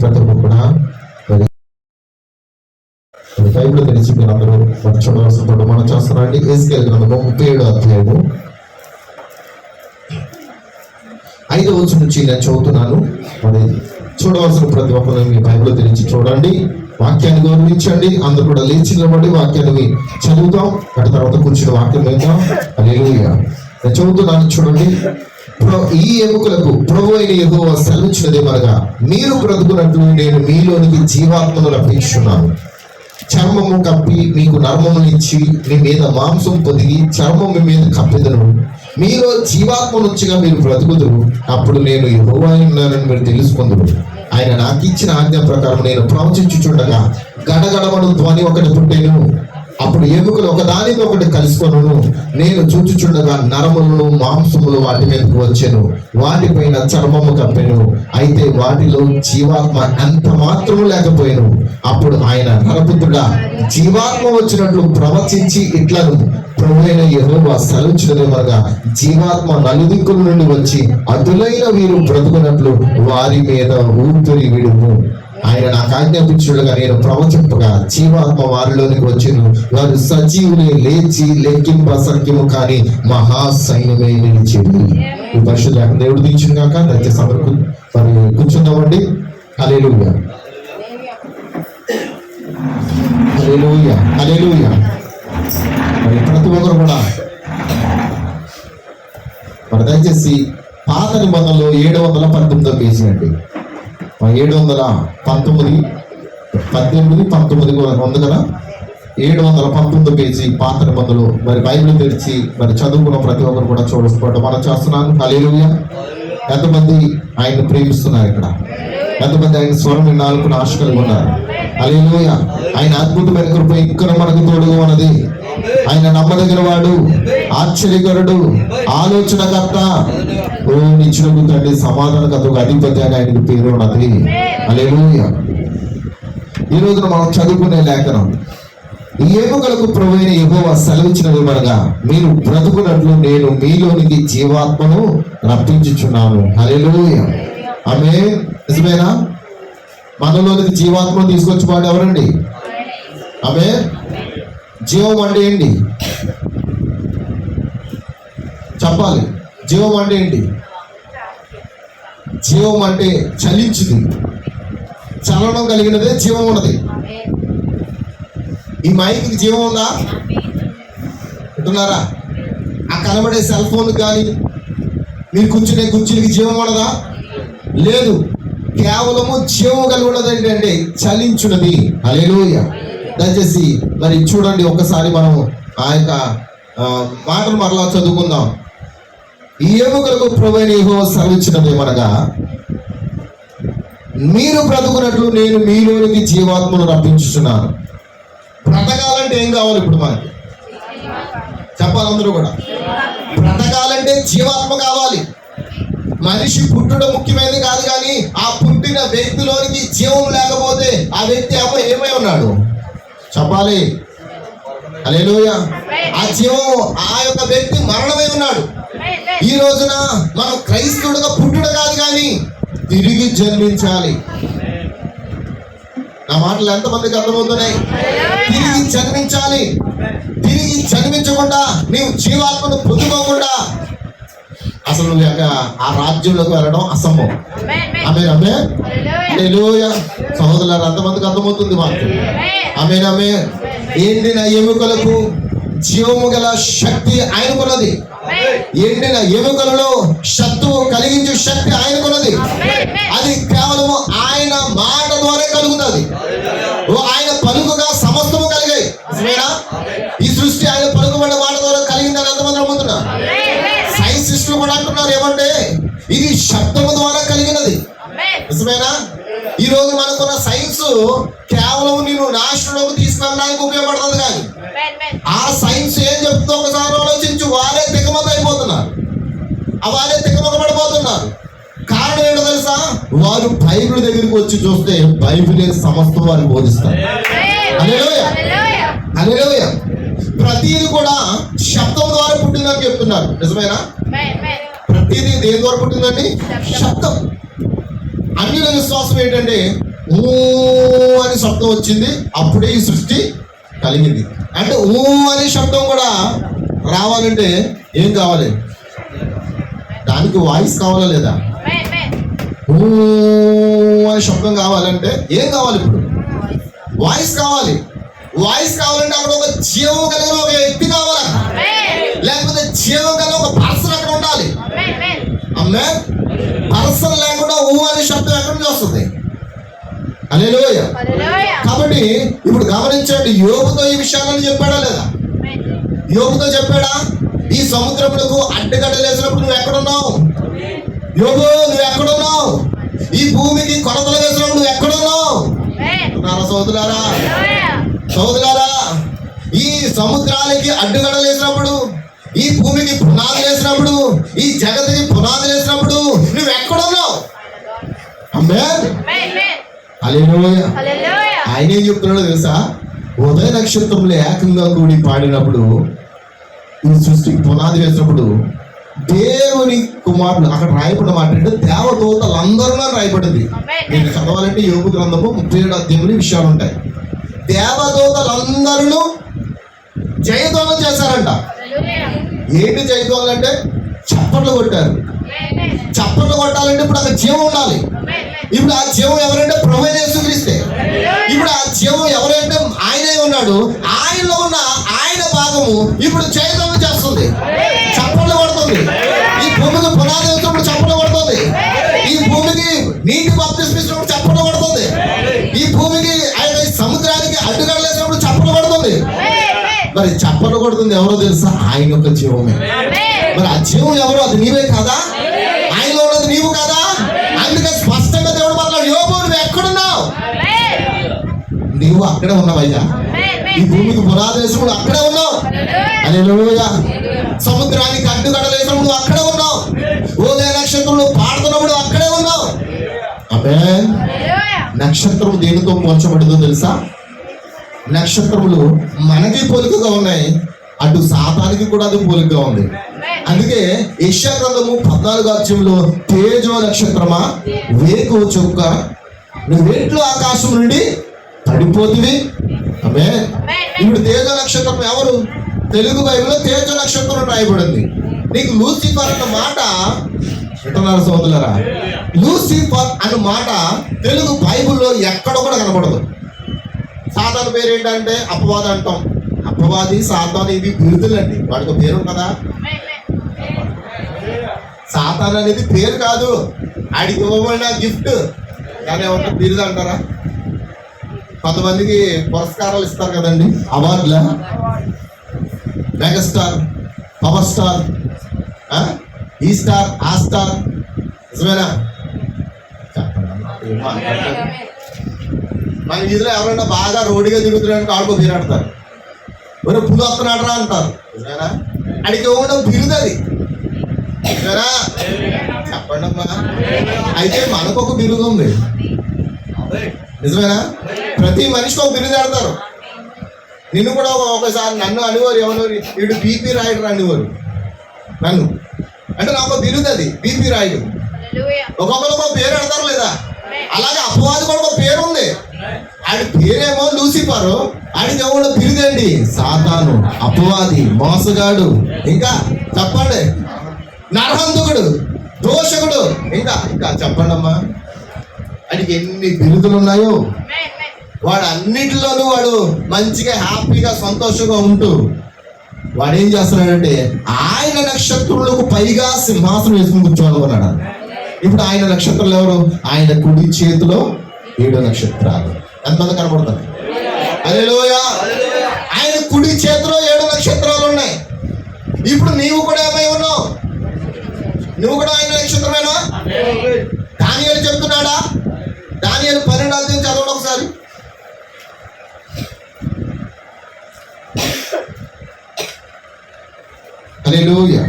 ప్రతి ఒక్కరు కూడా బైబిల్ తెలిసి మీరు అందరూ చూడవలసిన మనం చేస్తున్నారండి. ఎస్కేల్ గ్రంథము 37వ అధ్యాయము 5వ వచనం నుంచి నేను చదువుతున్నాను. మరి చూడవలసిన ప్రతి ఒక్కరు మీ బైబిల్ తెరిచి చూడండి, వాక్యాన్ని గౌరవించండి. అందరూ కూడా లేచి నిలబడి వాక్యాన్ని చదువుతాం. అటు తర్వాత కూర్చుని వాక్యం విందాం. హల్లెలూయా. నేను చదువుతున్నాను, చూడండి. ఈ ఎముకలకు ప్రభు అయిన యెహోవా సెలవిచ్చినదేమనగా, మీరు బ్రతుకున్నట్లు నేను మీలోనికి జీవాత్మను రప్పించున్నాను. చర్మము కప్పి మీకు నర్మమునిచ్చి మీ మీద మాంసం పొదిగి చర్మం మీ మీద కప్పెదను. మీలో జీవాత్మ నుంచిగా మీరు బ్రతుకుదురు. అప్పుడు నేను యెహోవాని ఉన్నానని మీరు తెలుసుకుందురు. ఆయన నాకు ఇచ్చిన ఆజ్ఞ ప్రకారం నేను ప్రవచించుచుండగా గడగడమను ధ్వని ఒకటి పుట్టెను. అప్పుడు ఎముకలు ఒకదానితో ఒకటి కలుసుకొనును. నేను చూచుచుండగా నరములను మాంసములు వాటి మీదకు వచ్చెను. వాటిపైన చర్మము కప్పెను. అయితే వాటిలో జీవాత్మ ఎంత మాత్రము లేకపోయాను. అప్పుడు ఆయన నరపుత్రుడా, జీవాత్మ వచ్చినట్లు ప్రవచించి ఇట్లను, ప్రభువైన యెహోవా సెలవిచ్చినదేమనగా, జీవాత్మ నలుదిక్కుల నుండి వచ్చి అదులైన వీరు బ్రతుకున్నట్లు వారి మీద ఊపిరి విడుము. ఆయన నాకు ఆజ్ఞాపించుడుగా నేను ప్రవచింపగా జీవాత్మ వారిలోనికి వచ్చెను. వారు సజీవులే, లేచి లెక్కింప సఖ్యము కానీ మహా సైన్యమే నిలిచేది. ఈ పరిశుద్ధ దేవుడు దీక్షను కాక దయచేసి అందరూ మరి కూర్చుందామండి. హల్లెలూయా, హల్లెలూయా, హల్లెలూయా. మరి ప్రతి ఒక్కరు కూడా మరి దయచేసి పాత నిబంధనలో 719 పేజీ అండి. 719, 18, 19 కూడా ఉంది కదా. 719 పేజీ పాత నిబంధనలు. మరి బైబిల్ తెరిచి మరి చదువుకున్న ప్రతి ఒక్కరు కూడా చూడకపోవడం మనం చేస్తున్నాను. హల్లెలూయా. ఎంతమంది ఆయన్ని ప్రేమిస్తున్నారు ఇక్కడ? ఎంతమంది ఆయన స్వరం వినాలనుకున్న ఆశ కలిగి ఉన్నారు? హల్లెలూయా. ఆయన అద్భుతమైన కృప ఇక్కడ మనకు తోడుగా ఉన్నది. ఆయన నమ్మదగిన వాడు, ఆశ్చర్యకరుడు, ఆలోచనకర్త, ఓ నిత్యుడు తండ్రి, సమాధానకర్తకు అధిపతి అని ఆయనకు పేరు ఉన్నది. హల్లెలూయా. ఈ రోజున మనం చదువుకునే లేఖనం, ఈ ఎముకలకు ప్రభువైన యెహోవా సెలవిచ్చినదేమనగా, మీరు బ్రతుకున్నట్లు నేను మీలోనికి జీవాత్మను రప్పించుచున్నాను. హల్లెలూయా. ఆమేన్. నిజమేనా? మనలోనికి జీవాత్మను తీసుకొచ్చి వాడు ఎవరండి? ఆమేన్. జీవం అంటే ఏంటి చెప్పాలి? జీవం అంటే ఏంటి? జీవం అంటే చలించింది, చలనం కలిగినదే జీవం ఉన్నది. ఈ మైక్కి జీవం ఉందా? అంటున్నారా? ఆ కనబడే సెల్ ఫోన్ కానీ మీరు కూర్చునే కుర్చీలకి జీవం ఉన్నదా? లేదు. కేవలము జీవం కలిగి ఉన్నది ఏంటంటే చలించున్నది. హల్లెలూయా. దయచేసి మరి చూడండి, ఒకసారి మనం ఆ యొక్క మాటలు మరలా చదువుకుందాం. ఈ ఎముకలకు ప్రభువైన యెహోవా సెలవిచ్చినదేమనగా, మీరు బ్రతుకున్నట్లు నేను మీలోనికి జీవాత్మను రప్పించుచున్నాను. బ్రతకాలంటే ఏం కావాలి ఇప్పుడు మనకి? చెప్పాలి అందరూ కూడా. బ్రతకాలంటే జీవాత్మ కావాలి. మనిషి పుట్టడం ముఖ్యమైనది కాదు, కానీ ఆ పుట్టిన వ్యక్తిలోనికి జీవం లేకపోతే ఆ వ్యక్తి ఏమై ఉన్నాడు చెప్పాలి? హల్లెలూయా. ఆ జీవం, ఆ యొక్క వ్యక్తి మరణమై ఉన్నాడు. ఈ రోజున మనం క్రైస్తవుడుగా పుట్టుడు కాదు, కానీ తిరిగి జన్మించాలి. నా మాటలు ఎంతమందికి అర్థమవుతున్నాయి? తిరిగి జన్మించాలి. తిరిగి జన్మించకుండా నీవు జీవాత్మను పొందుకోకుండా అసలు నువ్వు ఆ రాజ్యంలోకి వెళ్ళడం అసంభవం. ఆమేన్, ఆమేన్. హల్లెలూయా. సహోదరులారా, ఎంతమందికి అర్థమవుతుంది మాకు? ఆమేన్, ఆమేన్. ఎండిన ఎముకలకు జీవము గల శక్తి ఆయనకున్నది. ఎండిన ఎముకలలో సత్తువు కలిగించే శక్తి ఆయనకున్నది. అది కేవలము ఆయన మాట ద్వారా కలుగుతుంది. ఆయన పలుకుగా సమస్తము కలిగాయి. ఈ సృష్టి ఆయన పలుకుబడిన మాట ద్వారా కలిగిందని ఎంతమంది నమ్ముతున్నారు? సైన్సిస్టులు కూడా అంటున్నారు ఏమంటే ఇది శబ్దము ద్వారా కలిగినది. నిజమేనా? ఈ రోజు మనకున్న సైన్స్ కేవలం నేను నాశనంలోకి తీసుకెళ్ళడానికి ఉపయోగపడుతుంది, కానీ ఆ సైన్స్ ఏం చెప్తుందో ఒకసారి ఆలోచించు. వారే తికమకైపోతున్నారు, వారే తికమకపడిపోతున్నారు. కారణం ఏంటో తెలుసా? వారు బైబిల్ దగ్గరికి వచ్చి చూస్తే బైబిల్ సమస్తం వారు బోధిస్తారు. హల్లెలూయా, హల్లెలూయా. ప్రతిది కూడా శబ్దం ద్వారా పుట్టిందని చెప్తున్నారు. నిజమేనా? ప్రతిదీ దేని ద్వారా పుట్టిందండి? శబ్దం. అన్యుల విశ్వాసం ఏంటంటే ఊ అని శబ్దం వచ్చింది, అప్పుడే ఈ సృష్టి కలిగింది. అంటే ఊ అనే శబ్దం కూడా రావాలంటే ఏం కావాలి? దానికి వాయిస్ కావాలా లేదా? ఊ అనే శబ్దం కావాలంటే ఏం కావాలి? ఇప్పుడు వాయిస్ కావాలి. వాయిస్ కావాలంటే అక్కడ ఒక జీవం కలిగిన ఒక వ్యక్తి కావాలా, లేకపోతే జీవం కలిగిన ఒక పర్సన్ అక్కడ ఉండాలి. అమ్మే పర్సన్ లేకుండా ఊ అనే శబ్దం ఎక్కడి నుంచి వస్తుంది? హల్లెలూయా. కాబట్టి ఇప్పుడు గమనించండి, యోబుతో ఈ విషయాలను చెప్పాడా లేదా? యోబుతో చెప్పాడా? ఈ సముద్రములకు అడ్డగడ్డలు వేసినప్పుడు నువ్వు ఎక్కడున్నావు? యోబు నువ్వు ఎక్కడున్నావు? ఈ భూమికి కొరతలు వేసినప్పుడు నువ్వు ఎక్కడున్నావు? సోదరులారా, సోదరులారా, ఈ సముద్రాలకి అడ్డుగడలు వేసినప్పుడు, ఈ భూమికి పునాదులు వేసినప్పుడు, ఈ జగత్తుకి పునాదులు వేసినప్పుడు నువ్వు ఎక్కడున్నావు? ఆమేన్. హల్లెలూయా. ఆయన ఏం చెప్తున్నాడో తెలుసా? ఉదయ నక్షత్రంలో ఏకంగా కూడి పాడినప్పుడు, ఈ సృష్టికి పునాది వేసినప్పుడు దేవుని కుమారుడు, అక్కడ రాయబడిన మాట అంటే దేవదూతలందరూ రాయబడింది. నేను చదవాలంటే యోబు గ్రంథము 37 అధ్యాయంలో విషయాలు ఉంటాయి. దేవదూతలందరూ జయధ్వనులు చేశారంట. ఏంటి జయధ్వనులు అంటే? చప్పట్లు కొట్టారు. చప్పట్లు కొట్టాలంటే ఇప్పుడు అక్కడ జీవం ఉండాలి. ఇప్పుడు ఆ జీవం ఎవరంటే ప్రభువైన యేసుక్రీస్తే. ఇప్పుడు ఆ జీవం ఎవరంటే ఆయనే ఉన్నాడు. ఆయనలో ఉన్న ఆయన భాగము ఇప్పుడు జయధ్వనులు చేస్తుంది, చప్పట్లు కొడుతుంది. ఈ భూమికి పునాది వేసినప్పుడు చప్పట్లు కొడుతుంది. ఈ భూమికి నీటి బాప్తిస్మిచ్చినప్పుడు చప్పట్లు కొడుతుంది. ఈ భూమికి ఆయన సముద్రానికి అడ్డుగడలు వేసినప్పుడు చప్పట్లు కొడుతుంది. మరి చప్పట్లు కొడుతుంది ఎవరో తెలుసా? ఆయన యొక్క జీవమే. మరి ఆ జీవం ఎవరో? అది నీవే కాదా? ఆయనలో ఉన్నది నీవు కాదా? అందుకే స్పష్టంగా దేవుడు మాట్లాడు, యోబు నువ్వు ఎక్కడున్నావు? నీవు అక్కడే ఉన్నావయ్యా. ఈ భూమికి పునాది వేసినప్పుడు అక్కడే ఉన్నావు. హల్లెలూయా. సముద్రానికి అడ్డుగడలు వేసినప్పుడు అక్కడే ఉన్నావు. ఉదయ నక్షత్రంలో పాడుతున్నప్పుడు అక్కడే ఉన్నావు. ఆమేన్. నక్షత్రం దేనితో పోల్చబడిందో తెలుసా? నక్షత్రములు మనకి పోలికగా ఉన్నాయి, అటు సాతానికి కూడా అది పోలికగా ఉంది. అందుకే యెషయా గ్రంథము 14 అధ్యాయంలో తేజో నక్షత్రమా, వేకువ చుక్క, నువ్వేంట్లో ఆకాశం నుండి పడిపోతుంది. ఆమేన్. ఇప్పుడు తేజో నక్షత్రం ఎవరు? తెలుగు బైబిల్లో తేజో నక్షత్రం రాయబడింది. నీకు లూసిఫర్ అన్న మాట వింటున్నారు సోదరులారా? లూసిఫర్ అన్న మాట తెలుగు బైబిల్లో ఎక్కడ కూడా కనబడదు. సాతాను పేరు ఏంటంటే అపవాది అంటాం. అపవాది, సాతాను ఇవి బిరుదులండి. వాడికి పేరు కదా. సాతాను అనేది పేరు కాదు, ఆడికి ఇవ్వబడిన గిఫ్ట్. కానీ ఏమంటారు? బిరుదు అంటారా? కొంతమందికి పురస్కారాలు ఇస్తారు కదండి, అవార్డుల. మెగాస్టార్, పవర్ స్టార్, ఈ స్టార్, ఆ స్టార్. నిజమేనా? మన వీధిలో ఎవరైనా బాగా రోడ్డుగా తిరుగుతున్నాడు ఆడుకో తీరాడతారు. మరి పులు వస్తున్నాడరా అంటారు. నిజమేనా? అడిగి ఇవ్వడం బిరుదు అది. నిజమేనా? చెప్పండి అమ్మా. అయితే మనకు ఒక బిరుదు ఉంది. నిజమేనా? ప్రతి మనిషికి ఒక బిరుదు ఆడతారు. నిన్ను కూడా ఒకసారి నన్ను అనేవారు, ఎవరు వీడు బీపీ రాయుడు అనేవారు నన్ను. అంటే నాకు బిరుదు అది, బీపీ రాయుడు. ఒక్కొక్కరు ఒక పేరు ఆడతారు లేదా? అలాగే అపవాది కూడా ఒక పేరు ఉంది. ఆడి పేరేమో లూసిఫర్, ఆడికి ఎవడో బిరుదండి సాతాను, అపవాది, మోసగాడు, ఇంకా చెప్పండి నరహంతకుడు, దోషకుడు, ఇంకా ఇంకా చెప్పండి అమ్మా. ఆడికి ఎన్ని బిరుదులు ఉన్నాయో. వాడు అన్నిటిలోనూ వాడు మంచిగా హ్యాపీగా సంతోషంగా ఉంటూ వాడు ఏం చేస్తున్నాడంటే ఆయన నక్షత్రములకు పైగా సింహాసనం వేసుకుని కూర్చోనుకున్నాడు. ఇప్పుడు ఆయన నక్షత్రాలు ఎవరు? ఆయన కుడి చేతిలో 7 నక్షత్రాలు. ఎంతమంది కనబడతారు? హల్లెలూయా. ఆయన కుడి చేతిలో 7 నక్షత్రాలు ఉన్నాయి. ఇప్పుడు నీవు కూడా ఏమై ఉన్నావు? నువ్వు కూడా ఆయన నక్షత్రమేనా? దానియేలు చెప్తున్నాడా? దానియేలు 12 అధ్యాయం చదవండి ఒకసారి. హల్లెలూయా.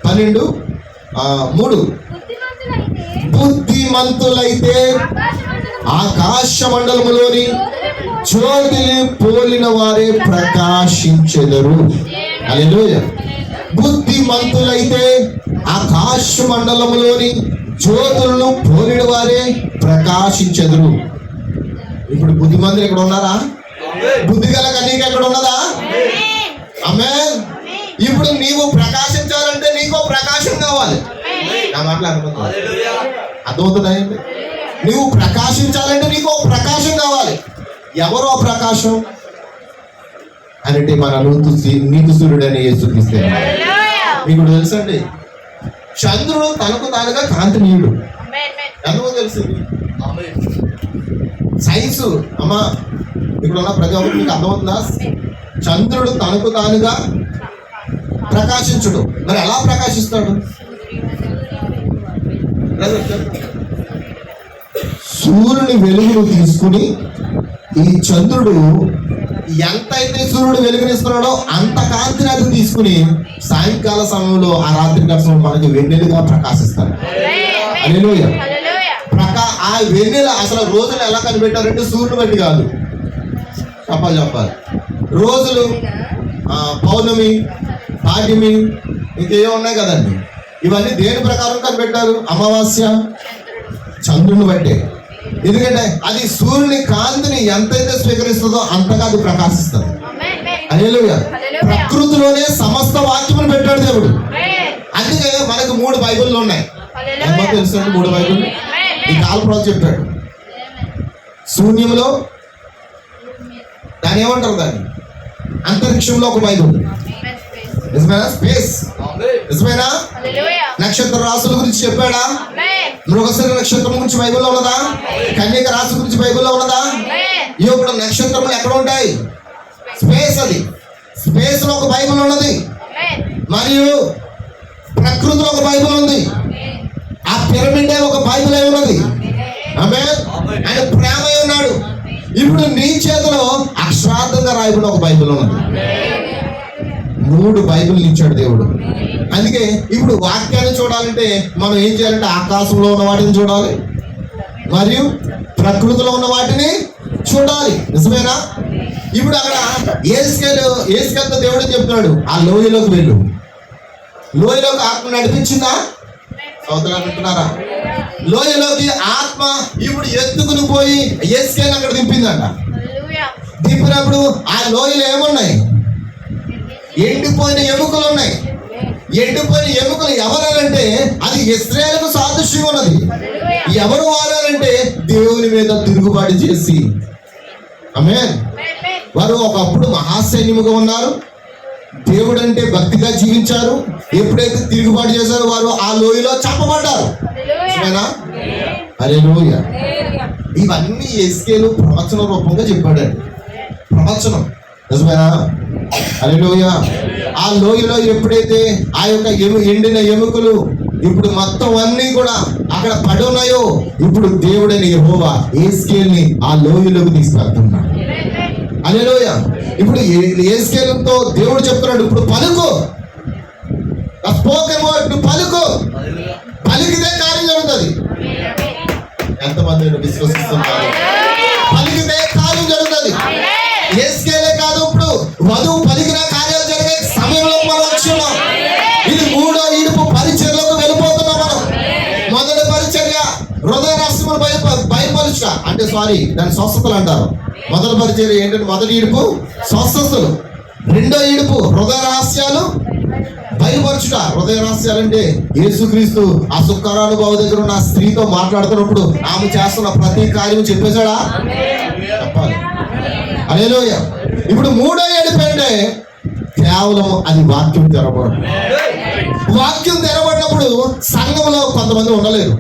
12:3 బుద్ధిమంతులైతే ఆకాశ మండలములోని జ్యోతిని పోలిన వారే ప్రకాశించెదరు. హల్లెలూయా. బుద్ధిమంతులైతే ఆకాశ మండలములోని జ్యోతులను పోలిన వారే ప్రకాశించెదరు. ఇప్పుడు బుద్ధిమంతులు ఇక్కడ ఉన్నారా? బుద్ధి గల కన్యక ఎక్కడ ఉన్నదా? ఆమేన్. ఇప్పుడు నీవు ప్రకాశించాలంటే నీకో ప్రకాశం కావాలి. నా మాటలు అర్థమవుతున్నాయండి? నువ్వు ప్రకాశించాలంటే నీకు ప్రకాశం కావాలి. ఎవరో ప్రకాశం అంటే మన నీతి సూర్యుడు అని యేసుక్రీస్తు. మీకు తెలుసండి, చంద్రుడు తనకు తానుగా కాంతినీయుడు. ఎందుకో తెలిసింది సైన్స్ అమ్మా. ఇక్కడ ఉన్న ప్రతి ఒక్కరికి మీకు అర్థమవుతుందా? చంద్రుడు తనకు తానుగా ప్రకాశించుడు. మరి ఎలా ప్రకాశిస్తాడు? సూర్యుని వెలుగును తీసుకుని ఈ చంద్రుడు ఎంతైతే సూర్యుడు వెలుగునిస్తున్నాడో అంత కాంతిని అది తీసుకుని సాయంకాల సమయంలో ఆ రాత్రి కాలం మనకి వెన్నెలుగా ప్రకాశిస్తాడు. హల్లెలూయా. ఆ వెన్నెల అసలు రోజులు ఎలా కనిపెట్టారంటే సూర్యుడు బట్టి కాదు. చెప్పాలి రోజులు పౌర్ణమి, పాడ్యమి, ఇంకేమో ఉన్నాయి కదండి. ఇవన్నీ దేని ప్రకారం కనిపెట్టారు? అమావాస్య చంద్రుని బట్టే. ఎందుకంటే అది సూర్యుని కాంతిని ఎంతైతే స్వీకరిస్తుందో అంతగా అది ప్రకాశిస్తుంది. హల్లెలూయా. ప్రకృతిలోనే సమస్త వాక్యములు పెట్టాడు దేవుడు. అందుకే మనకు 3 బైబిళ్ళు ఉన్నాయి. ఎంత తెలుసు? 3 బైబిల్ ఈ కాల్పురాలు చెప్పాడు. శూన్యంలో దాని ఏమంటారు? దాన్ని అంతరిక్షంలో ఒక బైబిల్. నిజమేనా? స్పేస్. నిజమేనా? నక్షత్ర రాసుల గురించి చెప్పాడా? మృగశిర నక్షత్రం గురించి బైబిల్లో ఉన్నదా? కన్యక రాశి గురించి బైబిల్లో ఉన్నదా? ఇప్పుడు నక్షత్రములు ఎక్కడ ఉంటాయి? స్పేస్. అది స్పేస్ లో ఒక బైబిల్ ఉన్నది. మరియు ప్రకృతిలో ఒక బైబిల్ ఉంది. ఆ పిరమిడ్ ఒక బైబిల్ అయి ఉన్నది. ఆమేన్. ఆయన ప్రేమ ఉన్నాడు. ఇప్పుడు నీ చేతిలో అక్షరార్థంగా రాయబడిన ఒక బైబిల్ ఉన్నది. 3 బైబిల్ ఇచ్చాడు దేవుడు. అందుకే ఇప్పుడు వాక్యాన్ని చూడాలంటే మనం ఏం చేయాలంటే ఆకాశంలో ఉన్న వాటిని చూడాలి, మరియు ప్రకృతిలో ఉన్న వాటిని చూడాలి. నిజమేనా? ఇప్పుడు అక్కడ ఏసుకెళ్తే దేవుడు చెప్తున్నాడు, ఆ లోయలోకి వెళ్ళు. లోయలోకి ఆత్మ నడిపించిందా? సోదరులారా, లోయలోకి ఆత్మ ఇప్పుడు ఎత్తుకుని పోయి ఏసుకెళ్ళి అక్కడ దింపిందంట. దింపినప్పుడు ఆ లోయలో ఏమున్నాయి? ఎండిపోయిన ఎముకలు ఉన్నాయి. ఎండిపోయిన ఎముకలు ఎవరంటే అది ఇశ్రాయేలుకు సాదృశ్యంగా ఉన్నది. ఎవరు వారంటే దేవుని మీద తిరుగుబాటు చేసి. ఆమేన్. వారు ఒకప్పుడు మహాసైన్యముగా ఉన్నారు. దేవుడు అంటే భక్తిగా జీవించారు. ఎప్పుడైతే తిరుగుబాటు చేశారో వారు ఆ లోయలో చంపబడ్డారు. హల్లెలూయా. ఇవన్నీ ఎస్కేలు ప్రవచన రూపంగా చెప్పాడండి. ప్రవచనం. నిజమేనా? హల్లెలూయా. ఆ లోయలో ఎప్పుడైతే ఆ యొక్క ఎండిన ఎముకలు ఇప్పుడు మొత్తం అన్ని కూడా అక్కడ పడి ఉన్నాయో, ఇప్పుడు దేవుడని యెహోవా ఎస్కేల్ని ఆ లోయలోకి తీసుకెళ్తున్నాడు. హల్లెలూయా. ఇప్పుడు ఎస్కేలుతో దేవుడు చెప్తున్నాడు, ఇప్పుడు పలుకు. స్పోకెన్ వర్డ్, నువ్వు పలుకు. పలికితే కార్యం జరుగుతుంది. ఎంతమంది విశ్వసిస్తున్నారు? పలికితే కార్యం జరుగుతుంది. ఎస్కేలే కాదు, ఇప్పుడు వధువు పలికిన కార్యాలు జరిగే సమయంలో మనం వచ్చున్నాం. ఇది 3వ ఈడుపు పరిచర్యలోకి వెళ్ళిపోతున్నాం మనం. మొదటి పరిచర్య హృదయ రహస్యములు బయలుపరుచుట, అంటే దాని స్వస్థతలు అంటారు. మొదటి పరిచర్య ఏంటంటే మొదటి ఈడుపు స్వస్థతలు. 2వ ఈడుపు హృదయ రహస్యాలు బయలుపరచుట. హృదయ రహస్యాలు అంటే యేసుక్రీస్తు ఆ సుఖరానుభావ దగ్గర ఉన్న స్త్రీతో మాట్లాడుతున్నప్పుడు ఆమె చేస్తున్న ప్రతి కార్యం చెప్పేశాడా? చెప్పాలి. హల్లెలూయా. ఇప్పుడు 3వ ఏడుపు అంటే కేవలం అది వాక్యం తెరవబడడం. వాక్యం తెరవబడినప్పుడు సంఘంలో కొంతమంది ఉండలేరు.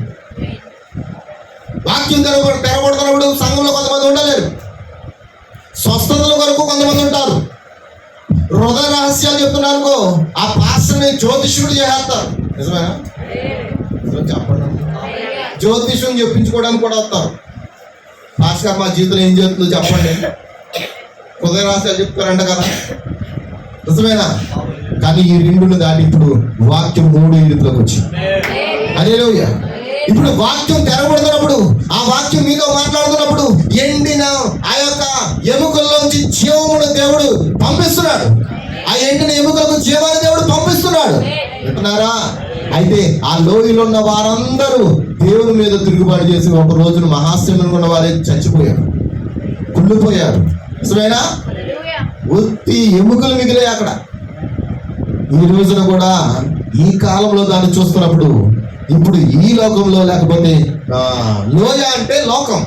వాక్యం తెరవబడుతున్నప్పుడు సంఘంలో కొంతమంది ఉండలేరు. స్వస్థతల కొరకు కొంతమంది ఉంటారు. హృదయ రహస్యాలు చెప్తున్నానుకో ఆ పాస్టర్ని జ్యోతిష్యుడు చేస్తారు. నిజమేనా? చెప్పండి. జ్యోతిష్యం చెప్పించుకోవడానికి కూడా వస్తారు. పాస్టర్ మా జీవితంలో ఏం చేస్తుందో చెప్పండి. హృదయ రహస్యాలు చెప్తారంట కదా. నిజమేనా? కానీ ఈ 2ని దాటి ఇప్పుడు వాక్యం 3 ఈడుపులోకి వచ్చింది. హల్లెలూయా. ఇప్పుడు వాక్యం తెరబడుతున్నప్పుడు ఆ వాక్యం మీతో మాట్లాడుతున్నప్పుడు ఎండిన ఆ యొక్క ఎముకల్లోంచి జీవమును దేవుడు పంపిస్తున్నాడు. ఆ ఎండిన ఎముకలకు జీవాన్ని దేవుడు పంపిస్తున్నాడు. వింటున్నారా? అయితే ఆ లోయలో ఉన్న వారందరూ దేవుని మీద తిరుగుబాటు చేసి ఒక రోజున మహాశ్రమంలో ఉన్న వారే చచ్చిపోయారు, కుళ్ళిపోయారు. నిజమేనా? ఉత్తి ఎముకలు మిగిలాయి అక్కడ. ఈ రోజున కూడా ఈ కాలంలో దాన్ని చూస్తున్నప్పుడు, ఇప్పుడు ఈ లోకంలో, లేకపోతే లోయ అంటే లోకం,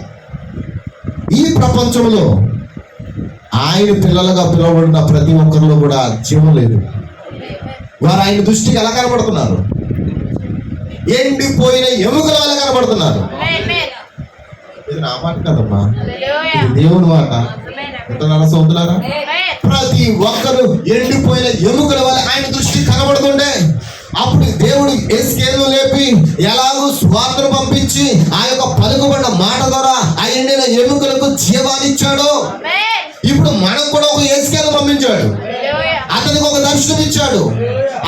ఈ ప్రపంచంలో ఆయన పిల్లలుగా పిలువబడిన ప్రతి ఒక్కరిలో కూడా జీవం లేదు. వారు ఆయన దృష్టికి ఎలా కనబడుతున్నారు? ఎండిపోయిన ఎముకల వల్ల కనబడుతున్నారు. ఇది నా మాట కదమ్మా, ఇది దేవుని మాట. ఎంత సోదరులారా, ప్రతి ఒక్కరు ఎండిపోయిన ఎముకల వల్ల ఆయన దృష్టికి కనబడుతుండే. అప్పుడు దేవుడు ఎస్కేలు లేపి ఎలాగూ స్వార్థను పంపించి ఆ యొక్క పలుకుబడిన మాట ద్వారా ఆ ఎండిన ఎముకలకు జీవాన్ని ఇచ్చాడు. ఇప్పుడు మనకు కూడా ఒక ఎస్కేలు పంపించాడు, అతనికి ఒక దర్శనం ఇచ్చాడు.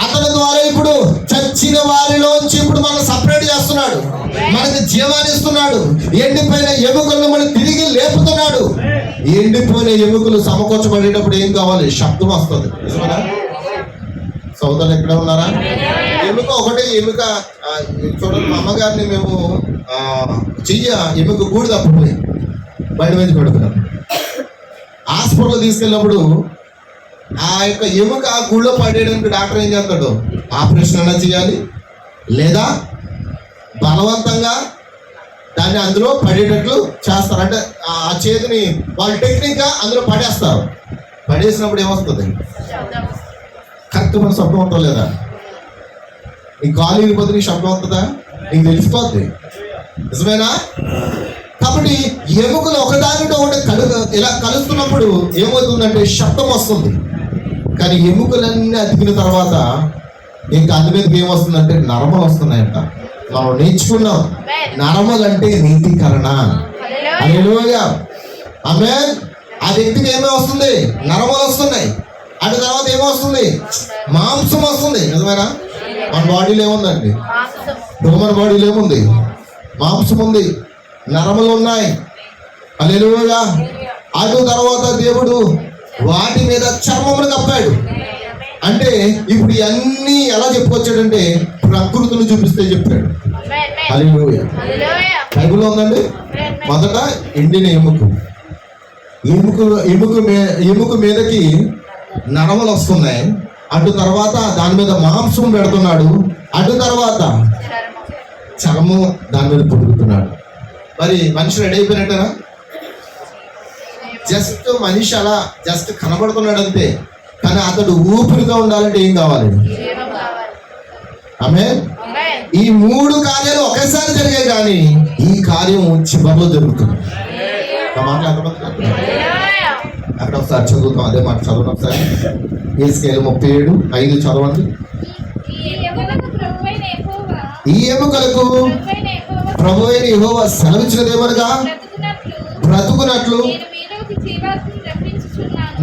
అతని ద్వారా ఇప్పుడు చచ్చిన వారిలోంచి ఇప్పుడు మనం సపరేట్ చేస్తున్నాడు, మనకి జీవాన్ని ఇస్తున్నాడు. ఎండిపోయిన ఎముకలను మనం తిరిగి లేపుతున్నాడు. ఎండిపోయిన ఎముకలు సమకూర్చబడేటప్పుడు ఏం కావాలి? శబ్దం వస్తుంది. సోదరులు ఎక్కడ ఉన్నారా? ఎముక ఒకటే ఎముక. చూడండి, మా అమ్మగారిని మేము ఎముక గూడు తప్పిపోయి బయట మీద పెడుతున్నాం. హాస్పిటల్ తీసుకెళ్ళినప్పుడు ఆ యొక్క ఎముక ఆ గుళ్ళో పడేయడానికి డాక్టర్ ఏం చేస్తాడు? ఆపరేషన్ అన్నా చేయాలి, లేదా బలవంతంగా దాన్ని అందులో పడేటట్లు చేస్తారు. అంటే ఆ చేతిని వాళ్ళు టెక్నిక్గా అందులో పడేస్తారు. పడేసినప్పుడు ఏమొస్తుంది? కరెక్ట్ మన శబ్దం ఉంటుందా లేదా? నీ కాలు ఇరిపోతే నీ శబ్దం వస్తుందా? నీకు తెలిసిపోద్ది. నిజమేనా? కాబట్టి ఎముకలు ఒకదానితో ఒకటి ఇలా కలుస్తున్నప్పుడు ఏమవుతుందంటే శబ్దం వస్తుంది. కానీ ఎముకలన్నీ అతికిన తర్వాత ఇంకా అందు మీదకి ఏమొస్తుందంటే నరమలు వస్తున్నాయంట. మనం నేర్చుకున్నాం, నరమలు అంటే నీతీకరణ. హల్లెలూయా, ఆమేన్. ఆ వ్యక్తికి ఏమో వస్తుంది? నరమలు వస్తున్నాయి. అటు తర్వాత ఏమొస్తుంది? మాంసం వస్తుంది. నిజమేనా? మన బాడీలో ఏముందండి? హ్యూమన్ బాడీలో ఏముంది? మాంసం ఉంది, నరములు ఉన్నాయి. హల్లెలూయా. అటు తర్వాత దేవుడు వాటి మీద చర్మమును కప్పాడు. అంటే ఇప్పుడు ఇవన్నీ ఎలా చెప్పుకొచ్చాడంటే ప్రకృతిని చూపిస్తే చెప్పాడు. హల్లెలూయా. బైబిల్లో ఉందండి. మొదట ఎండిన ఎముక మీదకి నరములు వస్తున్నాయి. అటు తర్వాత దాని మీద మాంసం పెడుతున్నాడు. అటు తర్వాత చర్మం దాని మీద పొడుగుతున్నాడు. మరి మనిషి రెడీ అయిపోయినట్టేనా? జస్ట్ మనిషి అలా జస్ట్ కనబడుతున్నాడు అంతే. కానీ అతడు ఊపిరిగా ఉండాలంటే ఏం కావాలి? ఆమేన్. ఈ మూడు కార్యాలు ఒకేసారి జరిగాయి, కానీ ఈ కార్యం చివరిలో జరుగుతుంది. అక్కడ ఒకసారి చదువుతాం, అదే మాట చదవండి ఒకసారి. యేసయ్య 37:5 చదవండి. ఈ ఎముకలకు ప్రభువైన యెహోవా సెలవిచ్చినదేమనగా, బ్రతుకునట్లు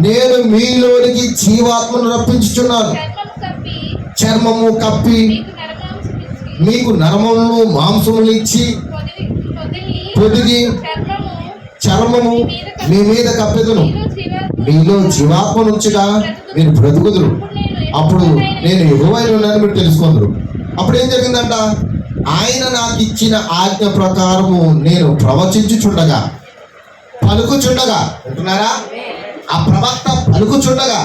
నేను మీలోనికి జీవాత్మను రప్పించుచున్నాను. చర్మము కప్పి మీకు నరములను మాంసములు ఇచ్చి పొదిగి చర్మము మీ మీద కప్పెదును. మీలో జీవాత్మ నుంచిగా మీరు బ్రతుకుదురు. అప్పుడు నేను యెహోవాను ఉన్నానని మీరు తెలుసుకుందరు. అప్పుడు ఏం జరిగిందంట? ఆయన నాకు ఇచ్చిన ఆజ్ఞ ప్రకారము నేను ప్రవచించుచుండగా, పలుకుచుండగా, వింటున్నారా? ఆ ప్రవక్త పలుకుచుండగా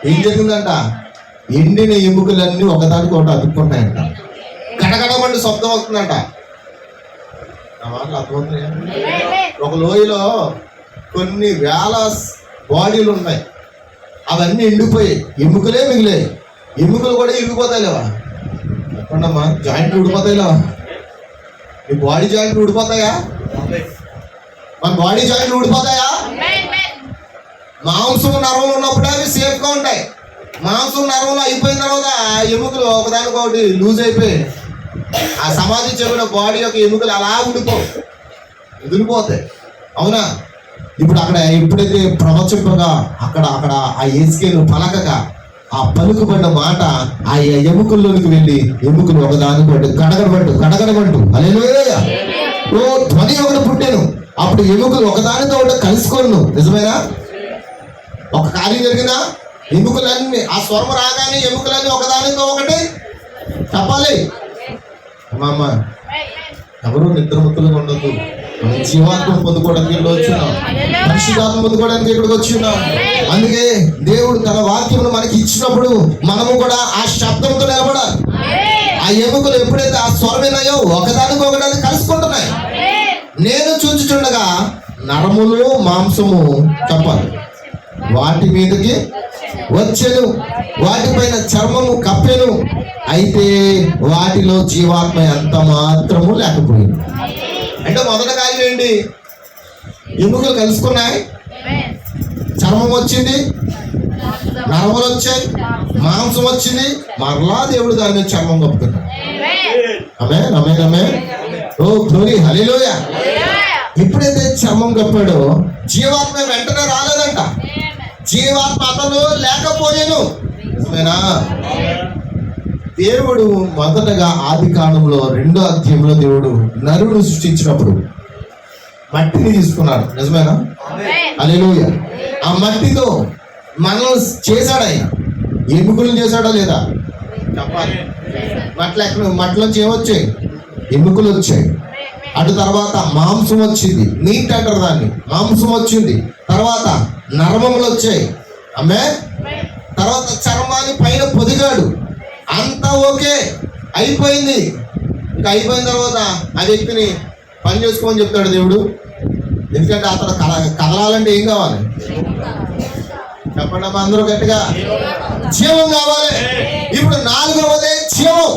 ఏం జరిగిందంట? ఎండిన ఎముకలన్నీ ఒకదానికి ఒకటి అతుక్కుంటాయంట. గడగడమండి శబ్దం వస్తుందంట. నా మాటలు అర్థమవుతున్నాయా? ఒక లోయలో కొన్ని వేల బాడీలు ఉన్నాయి, అవన్నీ ఎండిపోయాయి, ఎముకలే మిగిలాయి. ఎముకలు కూడా ఇరిగిపోతాయి లేవా? చెప్పండమ్మా, జాయింట్లు ఊడిపోతాయి లేవా? మీ బాడీ జాయింట్లు ఊడిపోతాయా? మన బాడీ జాయింట్లు ఊడిపోతాయా? మాంసం నరములు ఉన్నప్పుడే అవి సేఫ్గా ఉంటాయి. మాంసం నరములు అయిపోయిన తర్వాత ఆ ఎముకలు ఒకదానికొకటి లూజ్ అయిపోయి ఆ సమాధి చెవిన బాడీ యొక్క ఎముకలు అలా వదిలిపోతాయి. అవునా? ఇప్పుడు అక్కడ ఎప్పుడైతే ప్రవచింపగా అక్కడ ఆ యేసయ్యను పలకగా ఆ పలుకుబడిన మాట ఆ ఎముకల్లోనికి వెళ్ళి ఎముకలు ఒకదానికొకటి గడగడబట్టు హల్లెలూయా. ఓ ధ్వని ఒకటి పుట్టాను. అప్పుడు ఎముకలు ఒకదానితో ఒకటి కలుసుకోను. నిజమేనా? ఒక కార్యం జరిగిందా? ఎముకలన్నీ ఆ స్వరం రాగానే ఎముకలన్నీ ఒకదానితో ఒకటి చెప్పాలి. అమ్మ ఎవరు నిద్రమత్తులుగా ఉండదు. మనం జీవాత్మ పొందుకోవడానికి ఇక్కడ వచ్చినాం, పరిశుద్ధాత్మ పొందుకోవడానికి ఇక్కడికి వచ్చినాం. అందుకే దేవుడు తన వాక్యమును మనకి ఇచ్చినప్పుడు మనము కూడా ఆ శబ్దంతో నిలబడాలి. ఆ ఎముకలు ఎప్పుడైతే ఆ స్వరం విన్నాయో ఒకదానికి ఒకదాన్ని కలుసుకుంటున్నాయి. నేను చూచుచుండగా నరములు మాంసము చెప్పాలి వాటి మీదకి వచ్చెను, వాటిపైన చర్మము కప్పెను, అయితే వాటిలో జీవాత్మ ఎంత మాత్రము లేకపోయింది. అంటే మొదటి కార్యం ఏంటి? ఎముకలు కలుసుకున్నాయి, చర్మం వచ్చింది, నరములు వచ్చాయి, మాంసం వచ్చింది, మరలా దేవుడు దాని మీద చర్మం కప్పుతున్నాడు. ఆమేన్ ఆమేన్ ఆమేన్. ఓ గ్లోరీ హల్లెలూయా. ఎప్పుడైతే చర్మం కప్పాడో జీవాత్మ వెంటనే రాలేదంట. జీవాత్మ అతను లేకపోయాను. దేవుడు మొదటగా ఆది కాలంలో 2వ అధ్యాయంలో దేవుడు నరుడు సృష్టించినప్పుడు మట్టిని తీసుకున్నాడు. నిజమేనా? హల్లెలూయా. ఆ మట్టితో మనల్ని చేశాడు. ఆయన ఎముకలు చేశాడా లేదా చెప్పాలి. మట్టిలోంచి ఏమొచ్చాయి? ఎముకలు వచ్చాయి. అటు తర్వాత మాంసం వచ్చింది, మీట్ అంటారు దాన్ని, మాంసం వచ్చింది. తర్వాత నరమములు వచ్చాయి. ఆమె తర్వాత చర్మాన్ని పైన పొదిగాడు. అంతా ఓకే అయిపోయింది. ఇంకా అయిపోయిన తర్వాత ఆ వ్యక్తిని పని చేసుకోమని చెప్తాడు దేవుడు. ఎందుకంటే అతను కదలాలంటే ఏం కావాలి చెప్పండి అమ్మా అందరూ గట్టిగా? జీవం కావాలి. ఇప్పుడు 4వదే జీవం.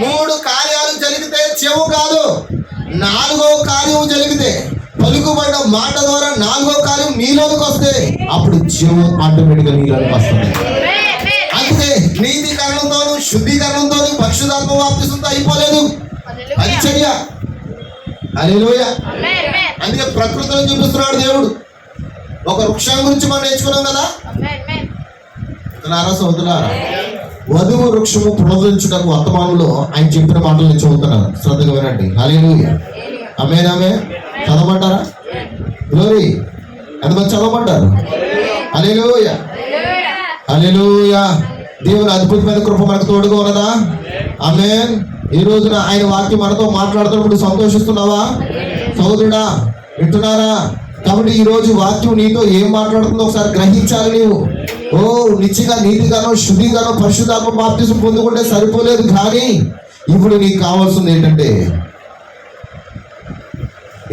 3 కార్యాలు జరిగితే జీవం కాదు, 4వ కార్యం జరిగితే పలుకుబడ్డ మాట ద్వారా 4వ కార్యం నీలోకి వస్తే అప్పుడు జీవం ఆటోమేటిక్గా నీలోకి వస్తుంది. అందుకే నీతికరణంతోను శుద్ధీకరణంతోను పరిశుద్ధాత్మ బాప్తిసంతో అయిపోలేదు, అది చర్య. హల్లెలూయా. అందుకే ప్రకృతిలో చూపిస్తున్నాడు దేవుడు. ఒక వృక్షం గురించి మనం నేర్చుకున్నాం కదా. సోదరులారా, వధువు వృక్షము పునరుద్ధరించుటకు వర్తమానంలో ఆయన చెప్పిన మాటలు నేను చదువుతున్నాను, శ్రద్ధగా వినండి. హల్లెలూయా. ఆమేన్ ఆమేన్. చదవమంటారా? గ్లోరీ. ఎంతమంది చదవమంటారు? హల్లెలూయా హల్లెలూయా. దేవుని అద్భుతమైన కృప మనకు తోడుగా ఉన్నదా? ఆమేన్. ఈ రోజున ఆయన వాక్యం మనతో మాట్లాడుతున్నప్పుడు సంతోషిస్తున్నావా సహోదరుడా? వింటున్నారా? కాబట్టి ఈ రోజు వాక్యం నీతో ఏం మాట్లాడుతుందో ఒకసారి గ్రహించాలి నీవు. ఓ నిత్యగా నీతిగానో శుద్ధిగానో పరిశుద్ధాత్మ బాప్తిసం పొందుకుంటే సరిపోలేదు, కానీ ఇప్పుడు నీకు కావాల్సింది ఏంటంటే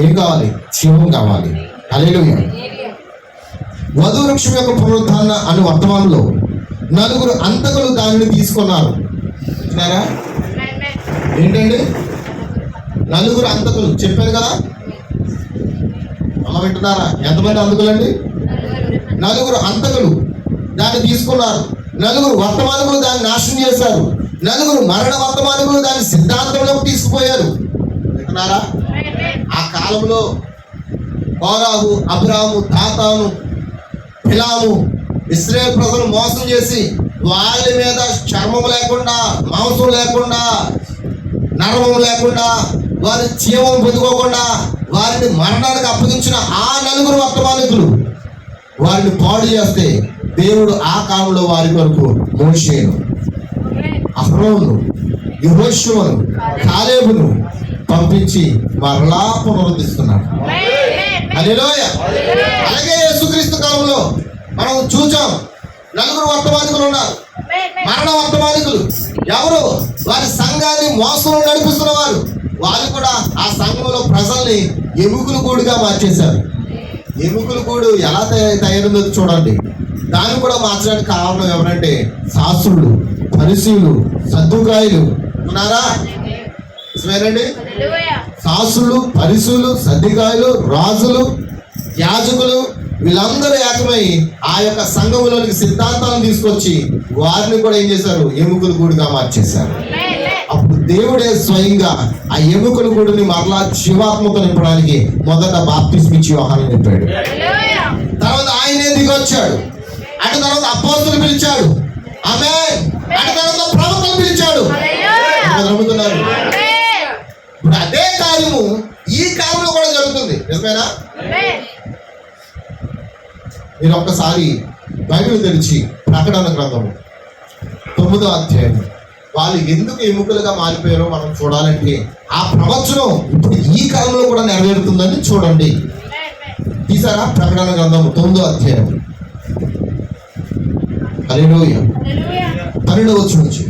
ఏం కావాలి? జీవం కావాలి. హల్లెలూయా. వధు వృక్షం యొక్క పునరుద్ధరణ అనే వర్తమానంలో 4 అంతకులు దానిని తీసుకున్నారు. ఏంటండి? 4 అంతకులు చెప్పారు కదా. అమ్మ వింటున్నారా? ఎంతమంది అంతకులండి? 4 అంతకులు దాన్ని తీసుకున్నారు. 4 వర్తమానములు దాన్ని నాశనం చేశారు. 4 మరణ వర్తమానములు దాన్ని సిద్ధాంతంలోకి తీసుకుపోయారు. వింటున్నారా? ఆ కాలంలో కోరాహు, అబ్రాము, దాతాను, బిలాము ఇశ్రాయేలు ప్రజలు మోసం చేసి వాళ్ళ మీద చర్మం లేకుండా, మాంసం లేకుండా, నరమం లేకుండా, వారి జీవం పొందుకోకుండా వారిని మరణానికి అప్పగించిన ఆ 4 వర్తమానికులు వారిని పాడు చేస్తే దేవుడు ఆ కాలంలో వారి కొరకు మోషేను, అహరోను, యెహోషువను, కాలేబును పంపించి మరలా పునరుద్ధరిస్తున్నాడు. హల్లెలూయా. అలాగే యేసుక్రీస్తు కాలంలో మనం చూచాం 4 వర్తమానికులు ఉన్నారు. మరణ వర్తమానికులు ఎవరు? వారి సంఘాన్ని మోసం నడిపిస్తున్న వారు. వాళ్ళు కూడా ఆ సంఘంలో ప్రజల్ని ఎముకలు గూడుగా మార్చేశారు. ఎముకలు గూడు ఎలా తయారైందో చూడండి. దాన్ని కూడా మార్చడానికి కారణం ఎవరంటే శాస్త్రులు, ఫరిసీయులు, సద్దుకాయులు. ఉన్నారా? నిజమేనండి. శాస్త్రులు, ఫరిసీయులు, సద్దుకాయులు, రాజులు, యాజకులు వీళ్ళందరూ ఏకమై ఆ యొక్క సంఘములోనికి సిద్ధాంతాలను తీసుకొచ్చి వారిని కూడా ఏం చేశారు? ఎముకల గూడుగా మార్చేశారు. అప్పుడు దేవుడే స్వయంగా ఆ ఎముకల గూడుని మరలా జీవాత్మతో నింపడానికి మొదట బాప్తిస్మం ఇచ్చి యోహాను నింపాడు. తర్వాత ఆయనే దిగొచ్చాడు. అటు తర్వాత అపోస్తలులు పిలిచాడు. ఆమేన్. అటు తర్వాత ప్రవక్తలు పిలిచాడు. నమ్ముతున్నారు? ఇప్పుడు అదే కార్యము ఈ కాలంలో కూడా జరుగుతుంది. నిజమేనా? మీరు ఒక్కసారి బైబిల్ తెరిచి ప్రకటన గ్రంథము 9వ అధ్యాయం వాళ్ళు ఎందుకు ఎముకలుగా మారిపోయారో మనం చూడాలంటే ఆ ప్రవచనం ఇప్పుడు ఈ కాలంలో కూడా నెరవేరుతుందని చూడండి. తీసారా ప్రకటన గ్రంథం 9వ అధ్యాయం హల్లెలూయా 12వ వచనం నుంచి.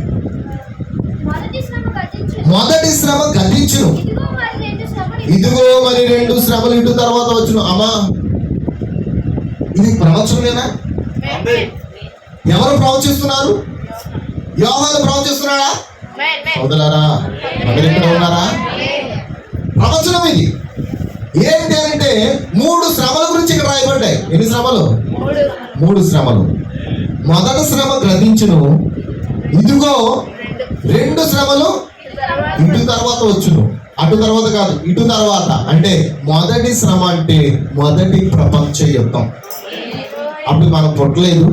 మొదటి శ్రమ గతించును, ఇదిగో మరి 2 శ్రమలు ఇటు తర్వాత వచ్చును. అమ్మా, ఇది ప్రవచనమేనా? ఎవరు ప్రవచిస్తున్నారు? యోహాను ప్రవచిస్తున్నాడా? సోదరులారా, మరి ఇక్కడ ఉన్నారా? ప్రవచనం ఇది. ఏంటి అంటే 3 శ్రమల గురించి ఇక్కడ రాయబడ్డాయి. ఎన్ని శ్రమలు? 3 శ్రమలు. మొదటి శ్రమ గ్రహించును, ఇదిగో 2 శ్రమలు ఇటు తర్వాత వచ్చును. అటు తర్వాత కాదు, ఇటు తర్వాత. అంటే మొదటి శ్రమ అంటే మొదటి ప్రపంచ యుద్ధం. అప్పుడు మనం పుట్టలేదు.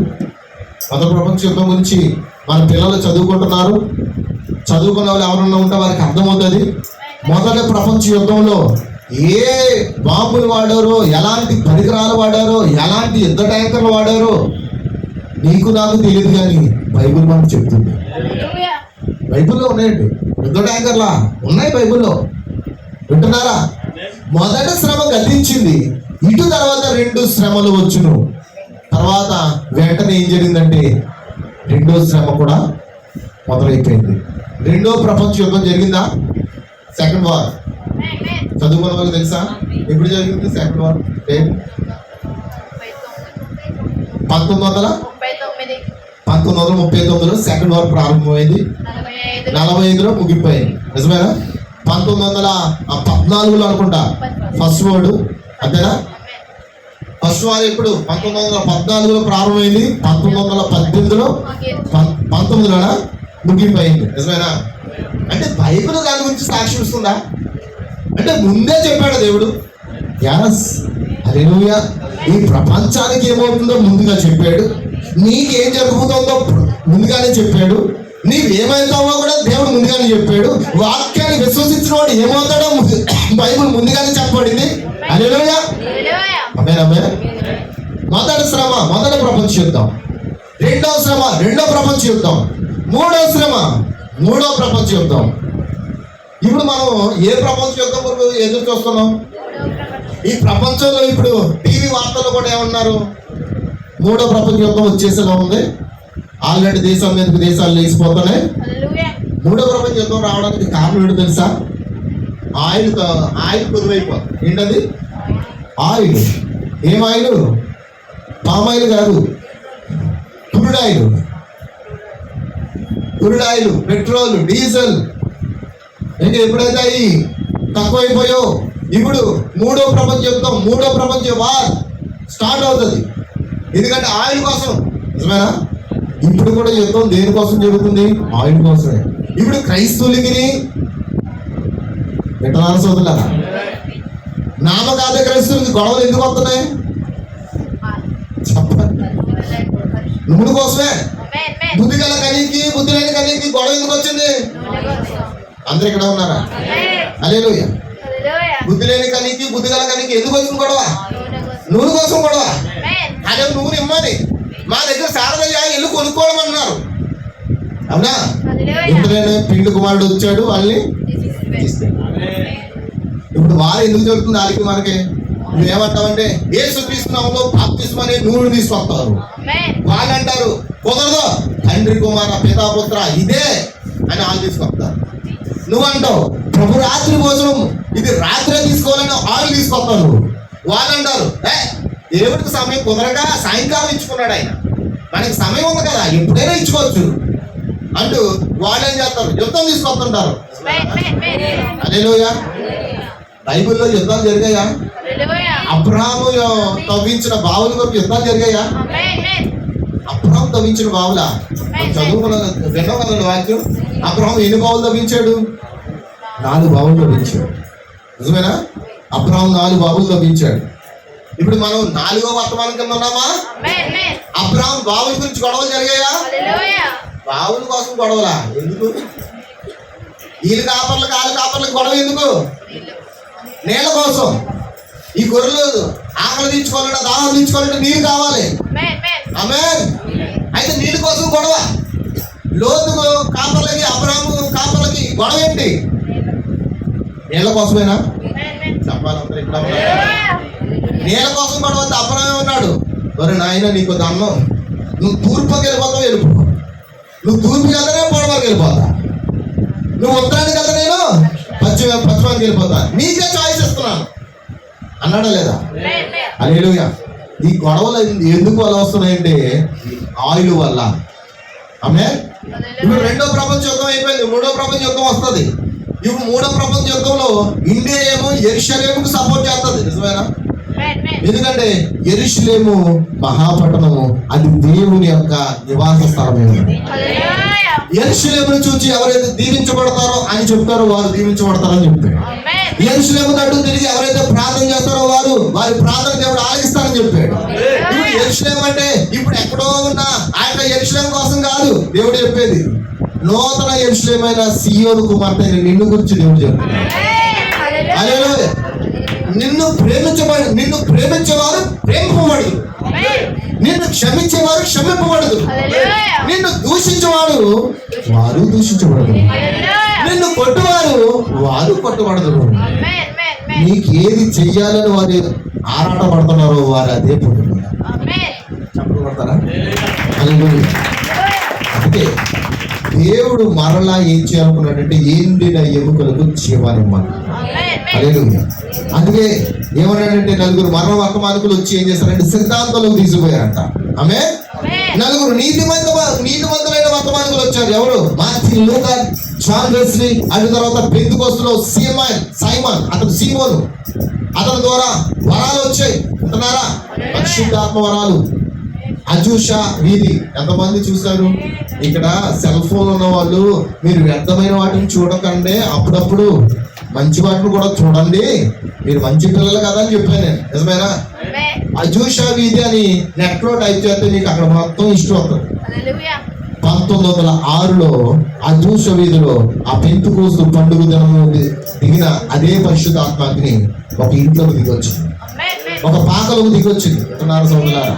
మొదటి ప్రపంచ యుద్ధం గురించి మన పిల్లలు చదువుకుంటున్నారు. చదువుకున్న వాళ్ళు ఎవరన్నా ఉంటే వారికి అర్థమవుతుంది. మొదటి ప్రపంచ యుద్ధంలో ఏ బాంబులు వాడారో, ఎలాంటి పరికరాలు వాడారో, ఎలాంటి యుద్ధ ట్యాంకర్లు వాడారో నీకు నాకు తెలియదు, కానీ బైబిల్ మనకు చెప్తుంది. బైబిల్లో ఉన్నాయండి యుద్ధ ట్యాంకర్లా ఉన్నాయి బైబిల్లో. వింటున్నారా? మొదటి శ్రమ గతించింది, ఇటు తర్వాత 2 శ్రమలు వచ్చును. తర్వాత వెంటనే ఏం జరిగిందంటే 2వ శ్రమ కూడా మొదలైపోయింది. 2వ ప్రపంచ యుద్ధం జరిగిందా? Second war. చదువుకున్న వాళ్ళకి తెలుసా ఎప్పుడు జరిగింది సెకండ్ వార్? 1939లో సెకండ్ వార్ ప్రారంభమైంది. 45లో ముగిపోయింది. నిజమేనా? 1914లో అనుకుంటా ఫస్ట్ వరల్డ్. అంతేనా? ఫస్ట్ వార్ ఎప్పుడు? 1914లో ప్రారంభమైంది. 1918లో 19లోనా ముగిపోయింది. నిజమేనా? అంటే బైబిల్ దాని గురించి సాక్షి ఇస్తుందా? అంటే ముందే చెప్పాడు దేవుడు. యాస్, హల్లెలూయా. ఈ ప్రపంచానికి ఏమవుతుందో ముందుగా చెప్పాడు. నీకేం జరుగుతుందో ముందుగానే చెప్పాడు. నీవేమవుతావో కూడా దేవుడు ముందుగానే చెప్పాడు. వాక్యాన్ని విశ్వసించిన వాడు ఏమవుతాడో బైబిల్ ముందుగానే చెప్పబడింది. హల్లెలూయా. ఆమేన్. మొదటి శ్రమ మొదటి ప్రపంచ యుద్ధం, 2వ శ్రమ 2వ ప్రపంచ యుద్ధం, 3వ శ్రమ 3వ ప్రపంచ యుద్ధం. ఇప్పుడు మనం ఏ ప్రపంచ యుద్ధం కొరకు ఎదురు చూస్తున్నాం? ఈ ప్రపంచంలో ఇప్పుడు టీవీ వార్తలు కూడా ఏమన్నారు? 3వ ప్రపంచ యుద్ధం వచ్చేసేలా ఉంది. ఆల్రెడీ దేశం మీదకి దేశాలు లేచిపోతున్నాయి. 3వ ప్రపంచ యుద్ధం రావడానికి కారణం ఏంటో తెలుసా? ఆయిల్ కుదువైపోతుంది. ఏంటది? ఆయిల్. ఏం ఆయిల్? పామ్ ఆయిల్ కాదు, క్రూడ్ ఆయిల్, పెట్రోల్, డీజిల్. ఇంకా ఎప్పుడైతే అవి తక్కువైపోయో ఇప్పుడు 3వ ప్రపంచ యుద్ధం, 3వ ప్రపంచ వార్ స్టార్ట్ అవుతుంది. ఎందుకంటే ఆయిల్ కోసం. నిజమేనా? ఇప్పుడు కూడా యుద్ధం దేనికోసం జరుగుతుంది? ఆయిల్ కోసమే. ఇప్పుడు క్రైస్తవులకి వింటున్నారా సోదరులారా? నామకాద క్రైస్తవులకి గొడవలు ఎందుకు వస్తున్నాయి? చెప్పండి. నూనె కోసమే. బుద్ధి గల కనీకి బుద్ధి లేని కనీకి గొడవ ఎందుకు వచ్చింది? అందరు ఇక్కడ ఉన్నారా? హల్లెలూయా. బుద్ధి లేని కనీకి బుద్ధి గల కనీకి ఎందుకు వచ్చింది గొడవ? నూనె కోసం గొడవ. అదే నూనె ఇమ్మని మా దగ్గర శారదయ్య ఇల్లు కొనుక్కోవడమన్నారు. అవునా? ఇంతలోనే పిండి కుమారుడు వచ్చాడు, వాళ్ళని ఇప్పుడు వారు ఎందుకు జరుగుతుంది? వాళ్ళకి మనకి నువ్వేమంటావంటే యేసు క్రీస్తునామములో బాప్తిస్మని నూనె తీసుకొస్తారు. వాళ్ళు అంటారు కుదరదు, తండ్రి కుమార పితాపుత్ర ఇదే అని వాళ్ళు తీసుకొస్తారు. నువ్వంటావు ప్రభు రాత్రి భోజనం ఇది రాత్రే తీసుకోవాలని ఆయిల్ తీసుకొస్తావు. వాళ్ళు అంటారు దేవుడికి సమయం కుదరగా సాయంకాలం ఇచ్చుకున్నాడు ఆయన, మనకి సమయం ఉంది కదా ఎప్పుడైనా ఇచ్చుకోవచ్చు అంటూ వాళ్ళు ఏం చేస్తారు? యుద్ధం తీసుకొస్తుంటారు. హల్లెలూయా. బైబిల్లో యుద్ధాలు జరిగాయా? అబ్రహాము తవ్వించిన బావుల కొరకు యుద్ధాలు జరిగాయా? అబ్రహాం తవ్వించిన బావులా? చదువుకున్న విన్నాం కదండి వాక్యం. అబ్రహాం ఎన్ని బావులు తవ్వించాడు? 4 బావులు తవ్వించాడు. నిజమేనా? అబ్రహాం 4 బావులు తవ్వించాడు. ఇప్పుడు మనం 4వ వర్తమానం కింద ఉన్నామా? అబ్రహాం బావుల గురించి గొడవలు జరిగాయా? బావుల కోసం గొడవలా? ఎందుకు? వీళ్ళు కాపర్లకు గొడవ ఎందుకు? నీళ్ళ కోసం. ఈ గొర్రెలు ఆకలి తీర్చుకోవాలంటే దాహం తీర్చుకోవాలంటే నీళ్ళు కావాలి. ఆమేన్. అయితే నీళ్ళ కోసం గొడవ. లోతుకు కాపలకి, అబ్రాహాము కాపలకి గొడవ ఏంటి? నీళ్ళ కోసమేనా? చెప్పాలంటే ఇక్కడ నీళ్ళ కోసం గొడవ. అబ్రాహామే ఉన్నాడు, ఒరే నాయన నీకు దన్నం, నువ్వు తూర్పుకి వెళ్ళిపోతావు, వెళ్ళిపో. నువ్వు తూర్పుకి వెళ్తా, నేను పొడవకి వెళ్ళిపోతా. నువ్వు ఉత్తరానికి వెళ్తా, నేను పశ్చిమానికి వెళ్ళిపోతా. నీకే చాయిస్ ఇస్తున్నాను అన్నాడా లేదా? హల్లెలూయా. ఈ గొడవలు ఎందుకు వల్ల వస్తున్నాయంటే ఆయిల్ వల్ల. ఆమేన్. ఇప్పుడు రెండో ప్రపంచ యుద్ధం అయిపోయింది, మూడో ప్రపంచ యుద్ధం వస్తుంది. ఇప్పుడు మూడో ప్రపంచ యుద్ధంలో ఇండియా ఏమో యెరూషలేముకు సపోర్ట్ చేస్తుంది. నిజమేనా? ఎందుకంటే యెరూషలేము మహాపట్టణము, అది దేవుని యొక్క నివాస స్థలమే. యెరూషలేమును చూసి ఎవరైతే దీవించబడతారో అని చెప్తారో వారు దీవించబడతారని చెప్పాడు. యెరూషలేము తట్టు తిరిగి ఎవరైతే ప్రార్థన చేస్తారో వారి ప్రార్థన దేవుడు ఆలకిస్తారని చెప్పాడు. ఇప్పుడు యెరూషలేము అంటే ఇప్పుడు ఎక్కడో ఉన్న ఆ యొక్క యెరూషలేము కోసం కాదు దేవుడు చెప్పేది. నూతన యెరూషలేమైన సీయోను కుమార్తె నిన్ను గురించి దేవుడు చెప్పాడు. హల్లెలూయా. నిన్ను ప్రేమించేవారు ప్రేమింపబడదు, నిన్ను క్షమించేవారు క్షమింపబడదు, నిన్ను దూషించేవారు వారు దూషించబడదు, నిన్ను కొట్టువారు వారు కొట్టబడదు. నీకు ఏది చెయ్యాలని వారు ఆరాట పడుతున్నారో వారు అదే పొందుతున్నారు. చెప్పబడతారా? అందుకే దేవుడు మరలా ఏం చేయాలనుకున్నాడంటే ఎండిన ఎముకలకు జీవానివ్వాలి. హల్లెలూయా. అందుకే ఏమన్నాడంటే నలుగురు మరణ వర్తమానికులు వచ్చి ఏం చేస్తారంటే సిద్ధాంతంలోకి తీసుకుపోయారంట. ఆమె నలుగురు నీతిమంతులైన వర్తమానికులు వచ్చారు. ఎవరు? మార్టిన్ లూథర్, జాన్ వెస్లీ, అటు తర్వాత పెంతెకోస్తులో సైమన్, అతను సీమోను. అతని ద్వారా వరాలు వచ్చాయి. ఉంటున్నారా? పరిశుద్ధాత్మ వరాలు. అజూషా వీధి ఎంతమంది చూశారు? ఇక్కడ సెల్ ఫోన్ ఉన్న వాళ్ళు మీరు వ్యర్థమైన వాటిని చూడకండి, అప్పుడప్పుడు మంచి వాటిని కూడా చూడండి, మీరు మంచి పిల్లలు కదా అని చెప్పాను నేను. నిజమేనా? అజూషా వీధి అని నెట్ లో టైప్ చేస్తే మీకు అక్కడ మొత్తం ఇష్టం అవుతుంది. 1906లో అజూషా వీధిలో ఆ పెంతెకోస్తు పండుగ దినము దిగిన అదే పరిశుద్ధాత్మని ఒక ఇంట్లోకి దిగొచ్చింది, ఒక పాకలోకి దిగొచ్చింది. అంటున్నారు సోదరులారా,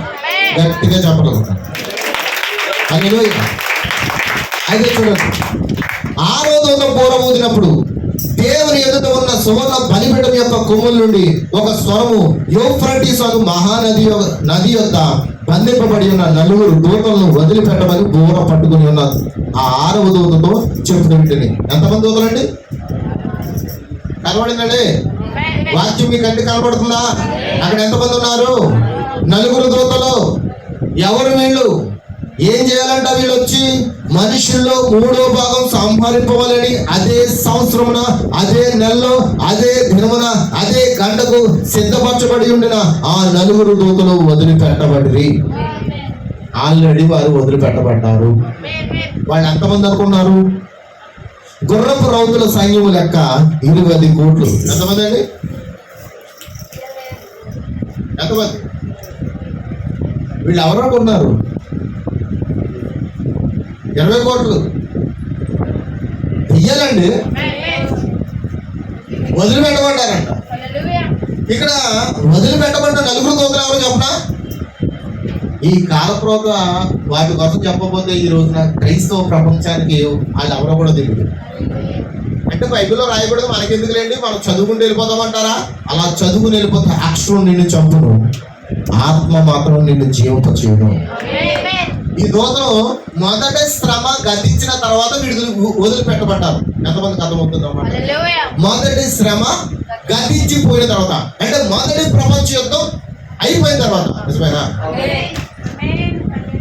గట్టిగా చెప్పగలుగుతాను. అయితే చూడండి, 6వ దూత బూర ఊదినప్పుడు దేవుని ఎదుట ఉన్న సువర్ణ బలిపీఠం యొక్క కొమ్ముల నుండి ఒక స్వరము యూఫ్రటీస్ అను నది యొక్క బంధింపబడి ఉన్న నలుగురు దూతలను వదిలిపెట్టమని బూర పట్టుకుని ఉన్నారు. ఆ 6వ దూతతో చెప్పుకుంటుంది. ఎంతమంది దూతలండి? కనబడిందండి? వాక్యం మీ కంటికి కనబడుతుందా? అక్కడ ఎంతమంది ఉన్నారు? నలుగురు దూతలు. ఎవరు వీళ్ళు? ఏం చేయాలంట? వీళ్ళు వచ్చి మనుషుల్లో 3వ భాగం సంహరింపవాలని అదే సంవత్సరమున, అదే నెలలో, అదే దినమున, అదే గంటకు సిద్ధపరచబడి ఉండిన ఆ నలుగురు దూతలు వదిలిపెట్టబడి ఆల్రెడీ వారు వదిలిపెట్టబడ్డారు. వాళ్ళు ఎంతమంది అనుకున్నారు? గుర్రపు రౌతుల సైన్యము లెక్క 20 కోట్లు. ఎంతమంది అండి? ఎంతమంది? వీళ్ళు ఎవరు అనుకున్నారు? 20 కోట్లు ఇయ్యాలండి, వదిలిపెట్టబడ్డారంట. ఇక్కడ వదిలిపెట్టబడ్డ నలుగురు దూతలు ఎవరు చెప్పనా? ఈ కాలప్రోత వాటి కోసం చెప్పబోతే ఈ రోజున క్రైస్తవ ప్రపంచానికి వాళ్ళు ఎవరో కూడా తెలియదు. అంటే బైబిల్లో రాయకూడదు, మనకెందుకులేండి, మనం చదువుకుంటూ వెళ్ళిపోతామంటారా? అలా చదువుకుని వెళ్ళిపోతే అక్షరం నిన్ను చంపును, ఆత్మ మాత్రం నిన్ను జీవింపచేయను. ఈ దూతలు మొదట శ్రమ గతించిన తర్వాత వదిలిపెట్టబడ్డారు. ఎంతమందికి అర్థమవుతుంది అన్నమాట? మొదటి శ్రమ గతించిపోయిన తర్వాత, అంటే మొదటి ప్రపంచ యుద్ధం అయిపోయిన తర్వాత. నిజమేనా?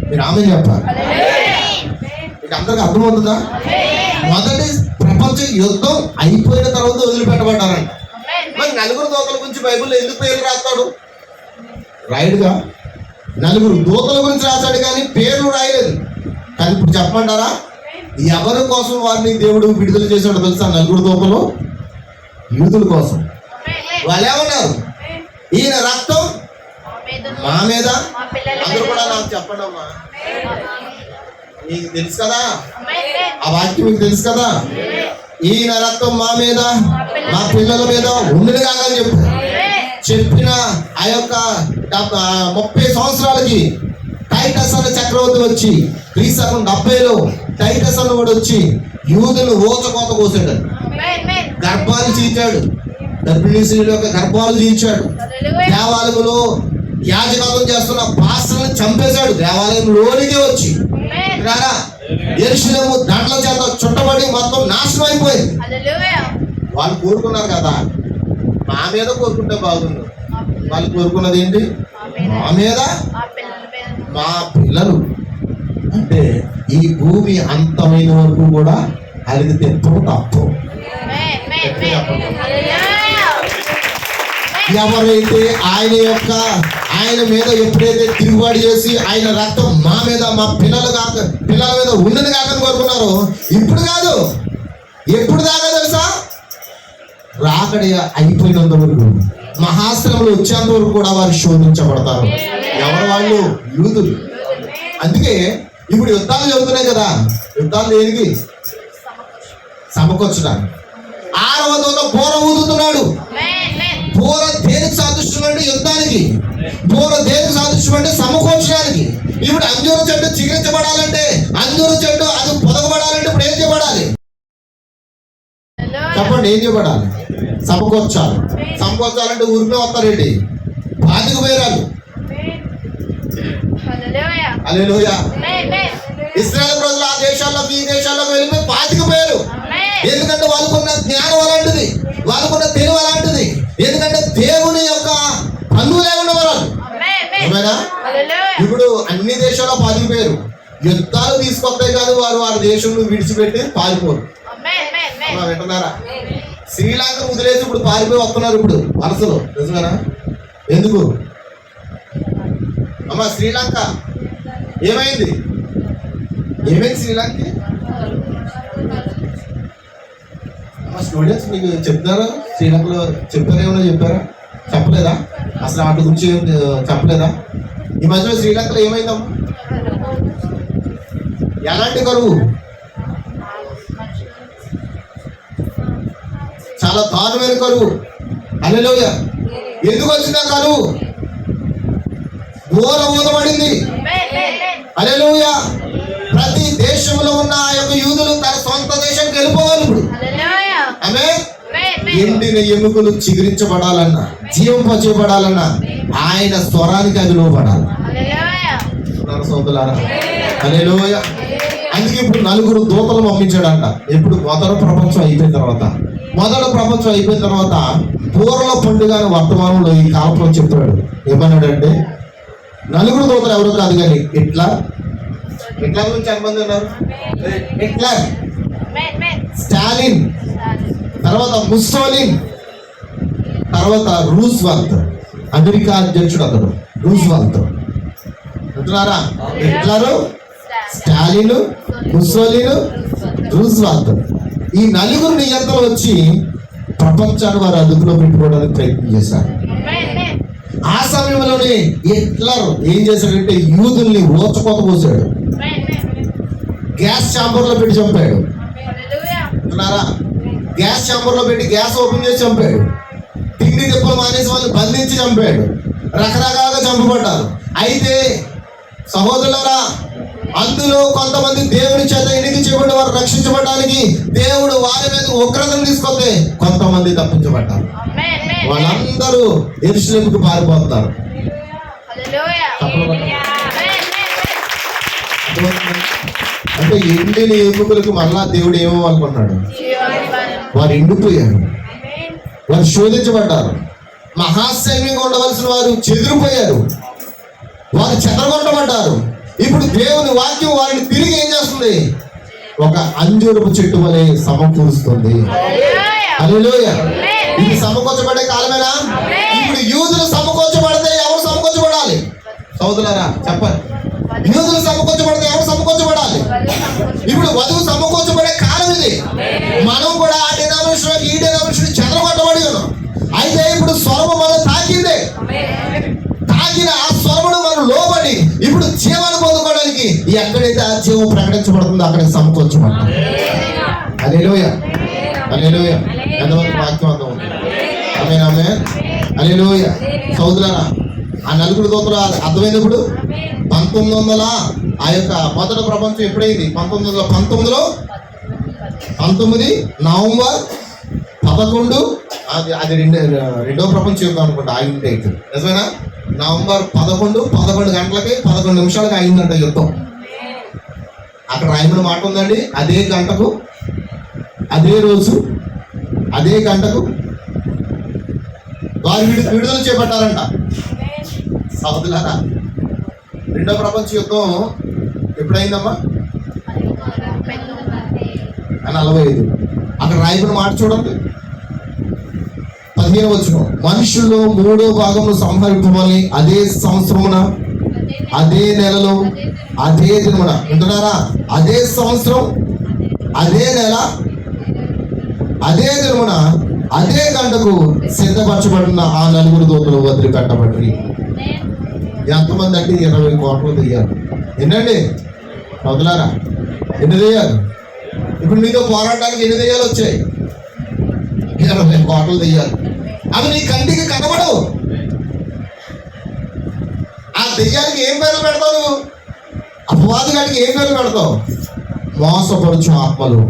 మీరు ఆమె చెప్పాలి. మీకు అందరికి అర్థమవుతుందా? మొదటి ప్రపంచ యుద్ధం అయిపోయిన తర్వాత వదిలిపెట్టబడ్డారంట. మరి నలుగురు దూతల గురించి బైబిల్లో ఎందుకు పేర్లు రాస్తాడు? రాయుడుగా నలుగురు దూతల గురించి రాశాడు కానీ పేర్లు రాయలేదు. కానీ ఇప్పుడు చెప్పమంటారా, ఎవరి కోసం వారిని దేవుడు విడుదల చేశాడు తెలుసా? నలుగురు దూతలు యూదుల కోసం. వాళ్ళు ఏమన్నారు? ఈయన రక్తం మా మీద. అందరూ కూడా నాకు చెప్పండి అమ్మా, మీకు తెలుసు కదా ఆ వాక్యం, మీకు తెలుసు కదా. ఈయన రక్తం మా మీద, మా పిల్లల మీద ఉండిన కాదని చెప్పిన ఆ యొక్క 30 సంవత్సరాలకి టైటస్ అనే చక్రవర్తి వచ్చి క్రీస్తు 70లో టైటస్ అన్నవాడు వచ్చి యూదులు ఊచకోత కోసాడు, గర్భాలు చీల్చాడు, గర్భిణీ స్త్రీల యొక్క గర్భాలు చీల్చాడు, దేవాలయంలో యాజకత్వం చేస్తున్న పాస్టర్లను చంపేశాడు. దేవాలయంలోనికే వచ్చి యెరూషలేము దండల చేత చుట్టబడి మొత్తం నాశనం అయిపోయింది. వాళ్ళు కోరుకున్నారు కదా, మా మీద కోరుకుంటే బాగుండు. వాళ్ళు కోరుకున్నది ఏంటి? మా మీద, మా పిల్లలు. అంటే ఈ భూమి అంతమైన వరకు కూడా అది తెప్పం తప్పు. ఎవరైతే ఆయన మీద ఎప్పుడైతే తిరుగుబాటు చేసి ఆయన రక్తం మా మీద, మా పిల్లల మీద ఉండని కాకని కోరుకున్నారో, ఇప్పుడు కాదు, ఎప్పుడు దాకా తెలుసా? రాకడి అయిపోయినంత వరకు, మహాశ్రమలు వచ్చేంత వరకు కూడా వారు శోధించబడతారు. ఎవరు వాళ్ళు? యూదులు. అందుకే ఇప్పుడు యుద్ధాలు జరుగుతున్నాయి కదా. యుద్ధాలు దేనికి? సమకూర్చడానికి. 6వ దూత బోర ఊదుతున్నాడు. బోర దేనికి సాదృశ్యం అంటే? యుద్ధానికి. బోర దేనికి సాదృశ్యం అంటే? సమకూర్చడానికి. ఇప్పుడు అంజూర చెట్టు చిగురించబడాలంటే, అంజూర చెట్టు అది పొదగబడాలంటే ఇప్పుడు ఏం చేయబడాలి? చెప్పండి, ఏం చేయబడాలి? సమకూర్చాలి. సమకూర్చాలంటే ఊరికే వస్తారేంటి? బాధిక పేరాలు. హల్లెలూయా. ఇశ్రాయేలు ప్రజలు ఆ దేశాల్లోకి ఈ దేశాల్లోకి వెళ్ళిపోయి పాతికిపోయారు. ఎందుకంటే వాళ్ళకున్న జ్ఞానం అలాంటిది, వాళ్ళకున్న తెలివి అలాంటిది. ఎందుకంటే దేవుని యొక్క పన్ను లేకుండా వాళ్ళు. ఇప్పుడు అన్ని దేశాల్లో పాతికిపోయారు. యుద్ధాలు తీసుకొస్తాయి కాదు, వారి దేశంలో విడిచిపెట్టి పారిపోరు. వింటున్నారా? శ్రీలంక వదిలేసి ఇప్పుడు పారిపోయి వస్తున్నారు ఇప్పుడు వలసలో. నిజమేనా? ఎందుకు అమ్మా? శ్రీలంక ఏమైంది? శ్రీలంక? స్టూడెంట్స్ మీకు చెప్తారా? శ్రీలంకలో చెప్పారేమో చెప్పారా? చెప్పలేదా? అసలు వాటి గురించి చెప్పలేదా? ఈ మధ్యలో శ్రీలంకలో ఏమైందమ్మా? ఎలాంటి కరువు? చాలా దారుణమైన కరువు. హల్లెలూయా. ఎందుకు వచ్చిందా కరువు? బోర ఊదబడింది. హల్లెలూయా. ప్రతి దేశంలో ఉన్న ఆ యొక్క యూదులు తన సొంత దేశానికి వెళ్ళిపోవాలి ఇప్పుడు. ఆమేన్. ఎండిన ఎముకలు చిగురించబడాలన్నా, జీవింపచేయబడాలన్నా ఆయన స్వరానికి అది లోబడాలి. సోదరులారా, హల్లెలూయా. అందుకే ఇప్పుడు 4 దూతలు పంపించాడంట. ఎప్పుడు? మొదటి ప్రపంచం అయిపోయిన తర్వాత పూర్ల పండుగ వర్తమానంలో ఈ కాలంలో చెప్తాడు. ఏమన్నాడంటే 4 దూతలు ఎవరు కాదు కానీ హిట్లర్ గురించి ఎంతమంది ఉన్నారు? హిట్లర్, స్టాలిన్, తర్వాత ముస్సోలిన్, తర్వాత రూజ్వెల్ట్. అమెరికా అధ్యక్షుడు అతడు రూజ్వెల్ట్. అంటున్నారా? Hitler, Stalin, Mussolini, Roosevelt. ఈ 4 నియంత్రణ వచ్చి ప్రపంచాన్ని వారు అదుపులో పెట్టుకోవడానికి ప్రయత్నం చేశారు. ఆ సమయంలోనే హిట్లర్ ఏం చేశాడంటే యూదుల్ని ఊచకోత పోసాడు. గ్యాస్ ఛాంబర్ లో పెట్టి చంపాడు. గ్యాస్ ఛాంబర్ లో పెట్టి గ్యాస్ ఓపెన్ చేసి చంపాడు. తిండి తిప్పలు మానేసి వాళ్ళని బంధించి చంపాడు. రకరకాలుగా చంపబడ్డారు. అయితే సహోదరులారా, అందులో కొంతమంది దేవుని చేత ఎన్నిక చేయబడి వారు రక్షించబడడానికి దేవుడు వారి మీద ఉగ్రతను తీసుకొస్తే కొంతమంది తప్పించబడ్డారు. వాళ్ళందరూ యెరూషలేముకు పారిపోతారు. అంటే ఎండిన ఎముకలకు మళ్ళా దేవుడు ఏమో అనుకున్నాడు? వారు ఎండిపోయారు, వారు శోధించబడ్డారు. మహాసైన్యంగా ఉండవలసిన వారు చెదిరిపోయారు, వారు చెదరగొట్టబడ్డారు. ఇప్పుడు దేవుని వాక్యం వారిని తిరిగి ఏం చేస్తుంది? ఒక అంజూరపు చెట్టు వలె సమకూరుస్తుంది. హల్లెలూయా. ఇది సమకూర్చబడే కాలమేనా? ఇప్పుడు యూదులు సమకూర్చబడితే ఎవరు సమకూర్చబడాలి? సోదరులారా చెప్పండి. యూదులు సమకూర్చబడితే ఎవరు సమకూర్చబడాలి? ఇప్పుడు వధువు సమకూర్చబడే కాలం ఇది. మనం కూడా ఆ డినామినేషన్ ఈ డినామినేషన్ చెదరగొట్టబడి ఉన్నాం. అయితే ఇప్పుడు స్వరము మనం తాకిందే. తాకిన ఆ స్వరమును మనం లోబడి ఇప్పుడు జీవాన్ని పొందుకోవడానికి ఎక్కడైతే ఆ జీవం ప్రకటించబడుతుందో అక్కడ సమకూర్చబడతాం. హల్లెలూయా. హల్లెలూయా. ఎంతమంది వాక్యం అంతా ఉంది. ఆమేన్, ఆమేన్. హల్లెలూయా. సోదరులారా, ఆ 4 దూతలు అర్థమైనప్పుడు 1900 ఆ యొక్క మొదటి ప్రపంచం ఎప్పుడైంది? 1919 నవంబర్ 11. అది రెండో ప్రపంచ యుద్ధం అనుకుంటా ఆగిన డేట్. నిజమేనా? నవంబర్ 11 గంటలకి 11 నిమిషాలకి అయిందంట యుద్ధం. అక్కడ రాయబడిన మాట ఉందండి, అదే గంటకు, అదే రోజు, అదే గంటకు వారు విడుదల చేపట్టారంట. సహోదరులారా, రెండో ప్రపంచ యుద్ధం ఎప్పుడైందమ్మా? 45. అక్కడ రాయబడిన మాట చూడండి, 15వ వచనం. మనుషుల్లో 3వ భాగంలో సంహరింపమని అదే సంవత్సరమున, అదే నెలలో, అదే దినమున, వింటున్నారా? అదే సంవత్సరం, అదే నెల, అదే దినమున, అదే గంటకు సిద్ధపరచబడిన ఆ 4 దూతలు వదిలిపెట్టబడి. ఎంతమంది అంటే 20 కోట్లు దెయ్యాలు. ఏంటండి వదలారా? ఎన్ని దెయ్యాలు? ఇప్పుడు మీతో పోరాటానికి ఎన్ని దెయ్యాలు వచ్చాయి? 20 కోట్లు దెయ్యాలు. అవి నీ కంటికి కనబడవు. ఆ దెయ్యానికి ఏం పేర్లు పెడతావు నువ్వు? అపవాదిగానికి ఏం పేర్లు పెడతావు? మోసపరుచు ఆత్మలు,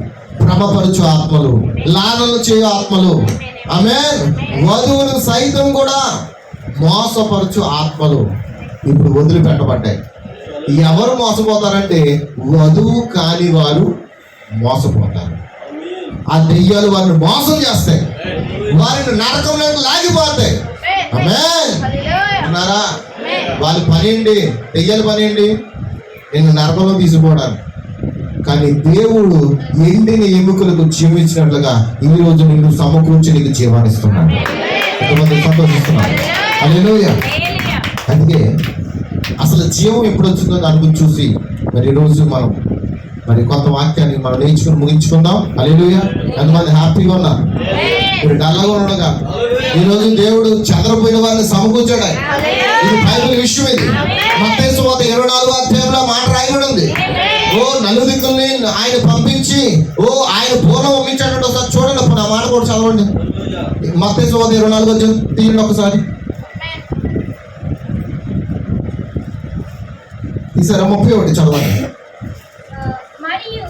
భ్రమపరుచు ఆత్మలు, లానలు చేయు ఆత్మలు. ఆమేన్. వధువును సైతం కూడా మోసపరుచు ఆత్మలు ఇప్పుడు వదిలిపెట్టబడ్డాయి. ఎవరు మోసపోతారంటే వధువు కాని వారు మోసపోతారు. ఆ దెయ్యాలు వారిని మోసం చేస్తాయి, వారిని నరకంలోకి లాగిపోతాయి. ఆమేన్. అన్నారా? వాళ్ళ పని ఏంటి? దెయ్యాల పని ఏంటి? నేను నరకంలో తీసుకుపోవడానికి. కానీ దేవుడు ఎండిన ఎముకలకు జీవించినట్లుగా ఈ రోజు నిన్ను సమకూర్చి నీకు జీవానిస్తున్నాడు. ఎంతమంది సంతోషిస్తున్నారు? హల్లెలూయా. అందుకే అసలు జీవం ఎప్పుడు వచ్చిందో దాని గురించి చూసి మరి ఈరోజు మనం మరి కొత్త వాక్యాన్ని మనం నేర్చుకుని ముగించుకుందాం. హల్లెలూయా. ఎంతమంది హ్యాపీగా ఉన్నారు? ఇప్పుడు డల్లాగా ఉండగా ఈరోజు దేవుడు చెదరపోయిన వారిని సమకూర్చాడు. ఇది బైబిల్ విషయం. ఇది మత్తయి సువార్త 24వ అధ్యాయంలో మాట రాయబడి ఉంది. ఓ నలుదిక్కుల్ని ఆయన పంపించి ఆయన పూర్వం పంపించాడు. ఒకసారి చూడండి, అప్పుడు ఆ మాట కూడా చదవండి. మత్తయి సువార్త 24వ అధ్యాయం తీయండి ఒకసారి. ఈసారి 31 చదవండి.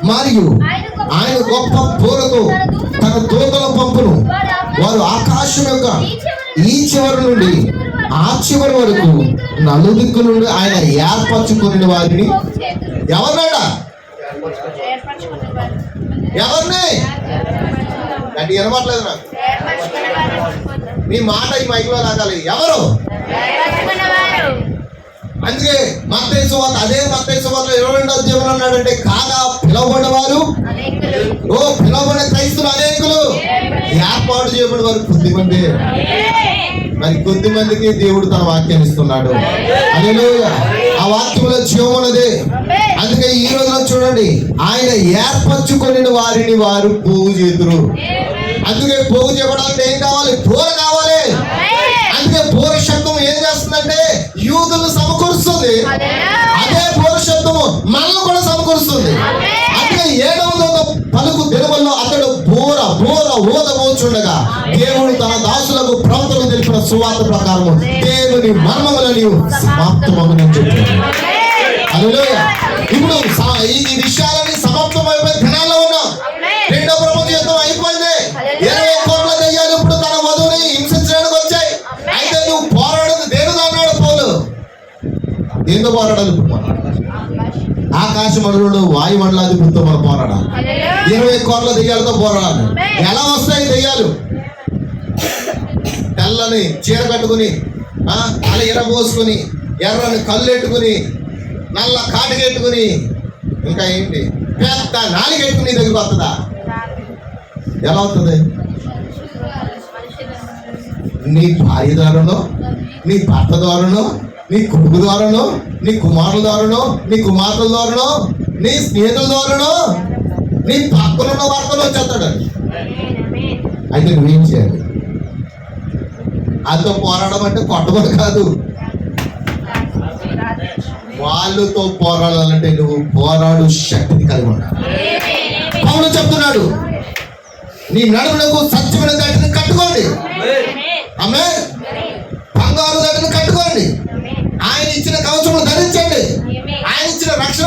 మరియు ఆయన గొప్ప పూలతో తన దూతల పంపును, వారు ఆకాశం యొక్క ఈ చివరి నుండి ఆ చివరి వరకు నలుదిక్కు నుండి ఆయన ఏర్పరచుకుని వారిని. ఎవరినాడా? ఎవరిని? అంటే వినపట్లేదు నాకు. మీ మాట ఈ మైక్లో లాగాలి. ఎవరు? అందుకే మత్తయి సువార్త, అదే మత్తయి సువార్త 22వ అధ్యాయంలో అన్నాడంటే, కాగా పిలువబడినవారు, పిలువబడిన క్రైస్తవులు అనేకులు, ఏర్పాటు చేయబడిన వారు కొద్దిమంది. మరి కొద్ది మందికి దేవుడు తన వాక్యాన్ని ఇస్తున్నాడు. హల్లెలూయా. ఆ వాక్యంలో జీవం ఉన్నది. అందుకే ఈ రోజున చూడండి, ఆయన ఏర్పరచుకొని వారిని వారు పోగు చేతురు. అందుకే పోగు చేయడానికి ఏం కావాలి? పూర కావాలి. అందుకే పూర శబ్దం ఏం చేస్తుందంటే యూదులను సమకూరుస్తుంది. అదే పూర శబ్దము మనల్ని కూడా సమకూరుస్తుంది. అందుకే 7వ పలుకు దినముల్లో అతడు బోర ఊదబోచుండగా దేవుడు తన దాసులకు ప్రవక్తలకు తెలిపిన సువార్త ప్రకారము దేవుని మర్మములను సమాప్తమని చెప్పాడు. హల్లెలూయా. ఇప్పుడు ఈ విషయాలని సమాప్తమైపోయిన దినాల్లో ఉన్నాం. రెండో ప్రపంచ యుద్ధం అయిపోయింది. 20 కోట్ల దెయ్యాలు ఇప్పుడు తన వధువుని హింసించడానికి వచ్చాయి. అయితే నువ్వు పోరాడదు దేవుడు అన్నాడు పౌలు. దేంతో పోరాడాలి? ఆకాశ మండలంలో వాయుమండలాధిపతితో మనం పోరాడాలి. 20 కోట్ల దెయ్యాలతో పోరాడాలి. ఎలా వస్తాయి దెయ్యాలు? తెల్లని చీర కట్టుకుని, తల ఎరబోసుకుని, ఎర్రని కళ్ళు ఎట్టుకుని, నల్ల కాటుకెట్టుకుని, ఇంకా ఏంటి పెద్ద నాలుగెట్టుకుని దగ్గరికి వస్తుందా? ఎలా వస్తుంది? నీ భార్య ద్వారానో, నీ భర్త ద్వారానో, నీ కొడుకు ద్వారానో, నీ కుమారుల ద్వారానో, నీ కుమార్తెల ద్వారానో, నీ స్నేహితుల ద్వారానో, నీ పక్కనున్న వార్తలో వచ్చేస్తాడు. అయితే నువ్వేం చేయాలి? వాళ్ళతో పోరాడడం అంటే కొట్టడం కాదు. వాళ్ళతో పోరాడాలంటే నువ్వు పోరాడు శక్తిని కలిగి ఉండాలి. పౌలు చెప్తున్నాడు, నీ నడుములకు సత్యమైన గట్టిని కట్టుకోండి. ఆమేన్. బంగారు గట్టిని కట్టుకోండి. ఆయన ఇచ్చిన కవచములు ధరించండి. ఆయన ఇచ్చిన రక్షణ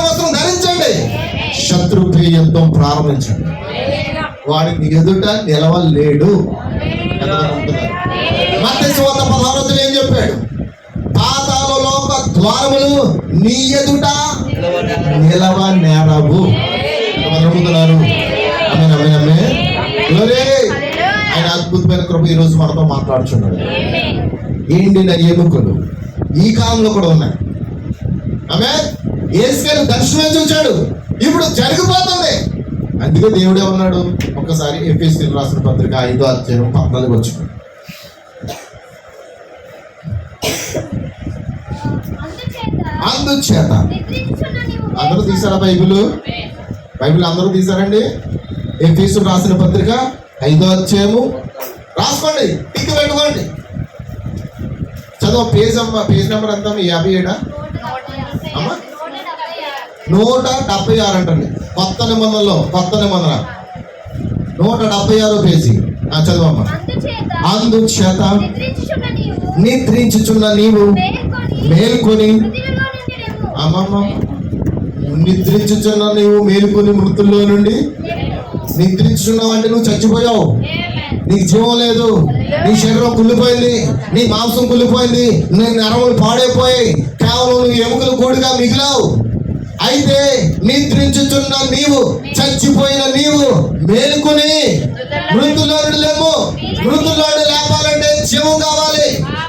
యుద్ధం ప్రారంభించండి. వాడిని ఎదుట నిలవలేడు. మత్తయి సువార్త 16 ఏం చెప్పాడు? పాతాళ లోక ద్వారములు నీ ఎదుట నిలవ నేరవు. నమ్ముతున్నారు? ఆయన అద్భుతమైన కృప ఈ రోజు మనతో మాట్లాడుచున్నాడు. ఎండిన ఎముకలు ఈ కాలంలో కూడా ఉన్నాయి. ఆమె యేసుగారు దర్శనం చూచాడు, ఇప్పుడు జరిగిపోతుంది. అందుకే దేవుడే ఉన్నాడు. ఒక్కసారి ఎఫెసీయులకు రాసిన పత్రిక 5:14 వచ్చింది. అందుచేత అందరూ తీసారా? బైబిల్ అందరూ తీసారండి? ఎఫెసీయులకు రాసిన పత్రిక 5 రాసుకోండి, టిక్ పెట్టుకోండి. చదువు పేజ్ నెంబర్ ఎంత? 57 అమ్మా, 176 అంటండి. కొత్త నిబంధనలో, కొత్త నిబంధన 176 పేజీ. చదువమ్మా. అందుచేత నిద్రించుచున్న నీవు మేల్కొని, అమ్మమ్మ, నిద్రించుచున్న నీవు మేల్కొని మృతుల్లో నుండి. నిద్రించుచున్నావు అంటే నువ్వు చచ్చిపోయావు, నీకు జీవం లేదు, నీ శరీరం కుళ్ళిపోయింది, నీ మాంసం కుళ్ళిపోయింది, నీ నరములు పాడైపోయాయి, కేవలం నువ్వు ఎముకలు కూడిగా మిగిలావు. అయితే నిద్రించుచున్న నీవు, చచ్చిపోయిన నీవు మేలుకొని మృతుల్లో నుండి లేవు. మృతుల్లో నుండి లేపాలంటే జీవం కావాలి,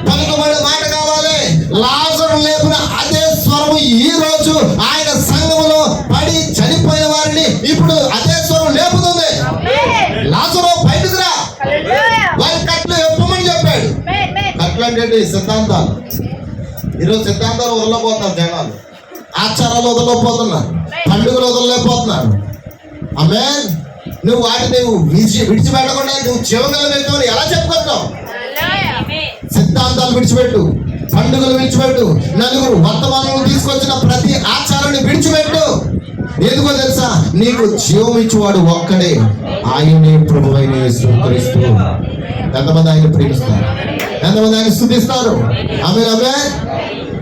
పలుకుబడే మాట కావాలి. లాజరు లేపిన అదే స్వరము ఈ రోజు ఆయన సంఘములో పడి చనిపోయిన వారిని ఇప్పుడు అదే స్వరం లేపుతుంది. లాజరు బయటకు రా, వారి కట్లు ఎప్పమని చెప్పాడు. కట్లు అంటే సిద్ధాంతాలు. ఈరోజు సిద్ధాంతాలు వదలపోతున్నారు జనాలు, ఆచారాలు వదలకపోతున్నారు, పండుగలు వదలలేకపోతున్నారు. ఆమేన్. నువ్వు వాటిని విడిచిపెట్టకుండా నువ్వు జీవగల వ్యక్తిని ఎలా చెప్పుకుంటావు? సిద్ధాంతాలు విడిచిపెట్టు, పండుగలు విడిచిపెట్టు, నలుగురు వర్తమానం తీసుకొచ్చిన ప్రతి ఆచారాన్ని విడిచిపెట్టు. ఎందుకో తెలుసా? నీకు జీవం ఇచ్చేవాడు ఒక్కడే, ఆయనే ప్రభువైన యేసుక్రీస్తు. ఎంతమంది ఆయన ప్రేమిస్తారు? ఎంతమంది ఆయన స్తుతిస్తారు? ఆమేన్, ఆమేన్.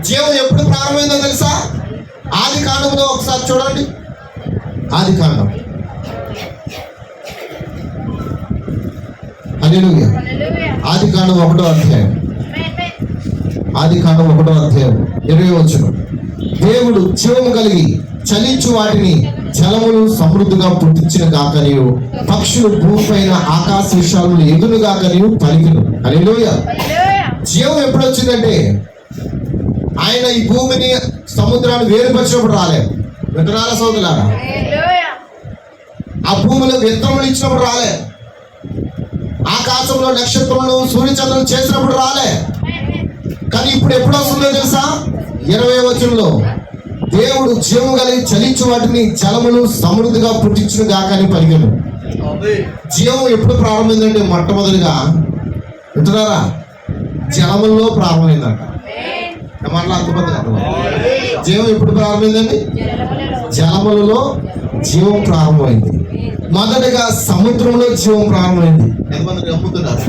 జీవం ఎప్పుడు ప్రారంభమైందో తెలుసా? ఆది కాండంలో ఒకసారి చూడండి. ఆది కాండం, హల్లెలూయా. ఆది కాండం 1వ అధ్యాయం, ఆది కాండం 1వ అధ్యాయం 20వ వచనం. దేవుడు జీవము కలిగి చలించు వాటిని జలములు సమృద్ధిగా పుట్టించిన గాకనియు, పక్షులు భూమిపైన ఆకాశ విశాలములు ఎగురు గాకనియు పలికిను. హల్లెలూయా. జీవం ఎప్పుడు వచ్చిందంటే ఆయన ఈ భూమిని సముద్రాన్ని వేరుపరిచినప్పుడు రాలేదు. వింటున్నారా సోదరులారా? ఆ భూమిలో విత్తనములు ఇచ్చినప్పుడు రాలే. ఆకాశంలో నక్షత్రములు సూర్యచంద్రులు చేసినప్పుడు రాలే. కానీ ఇప్పుడు ఎప్పుడు వస్తుందో తెలుసా? 20వ వచనంలో దేవుడు జీవం కలిగి చలించు వాటిని జలములు సమృద్ధిగా పుట్టించును గాక అని పలికెను. జీవం ఎప్పుడు ప్రారంభమైందంటే మొట్టమొదటిగా, వింటున్నారా, జలముల్లో ప్రారంభమైందంట. మళ్ళీ అర్థమవుతుంది. జీవం ఎప్పుడు ప్రారంభమైందండి? జలములలో జీవం ప్రారంభమైంది. మొదటగా సముద్రంలో జీవం ప్రారంభమైంది. ఎంతమంది నమ్ముతున్నారు?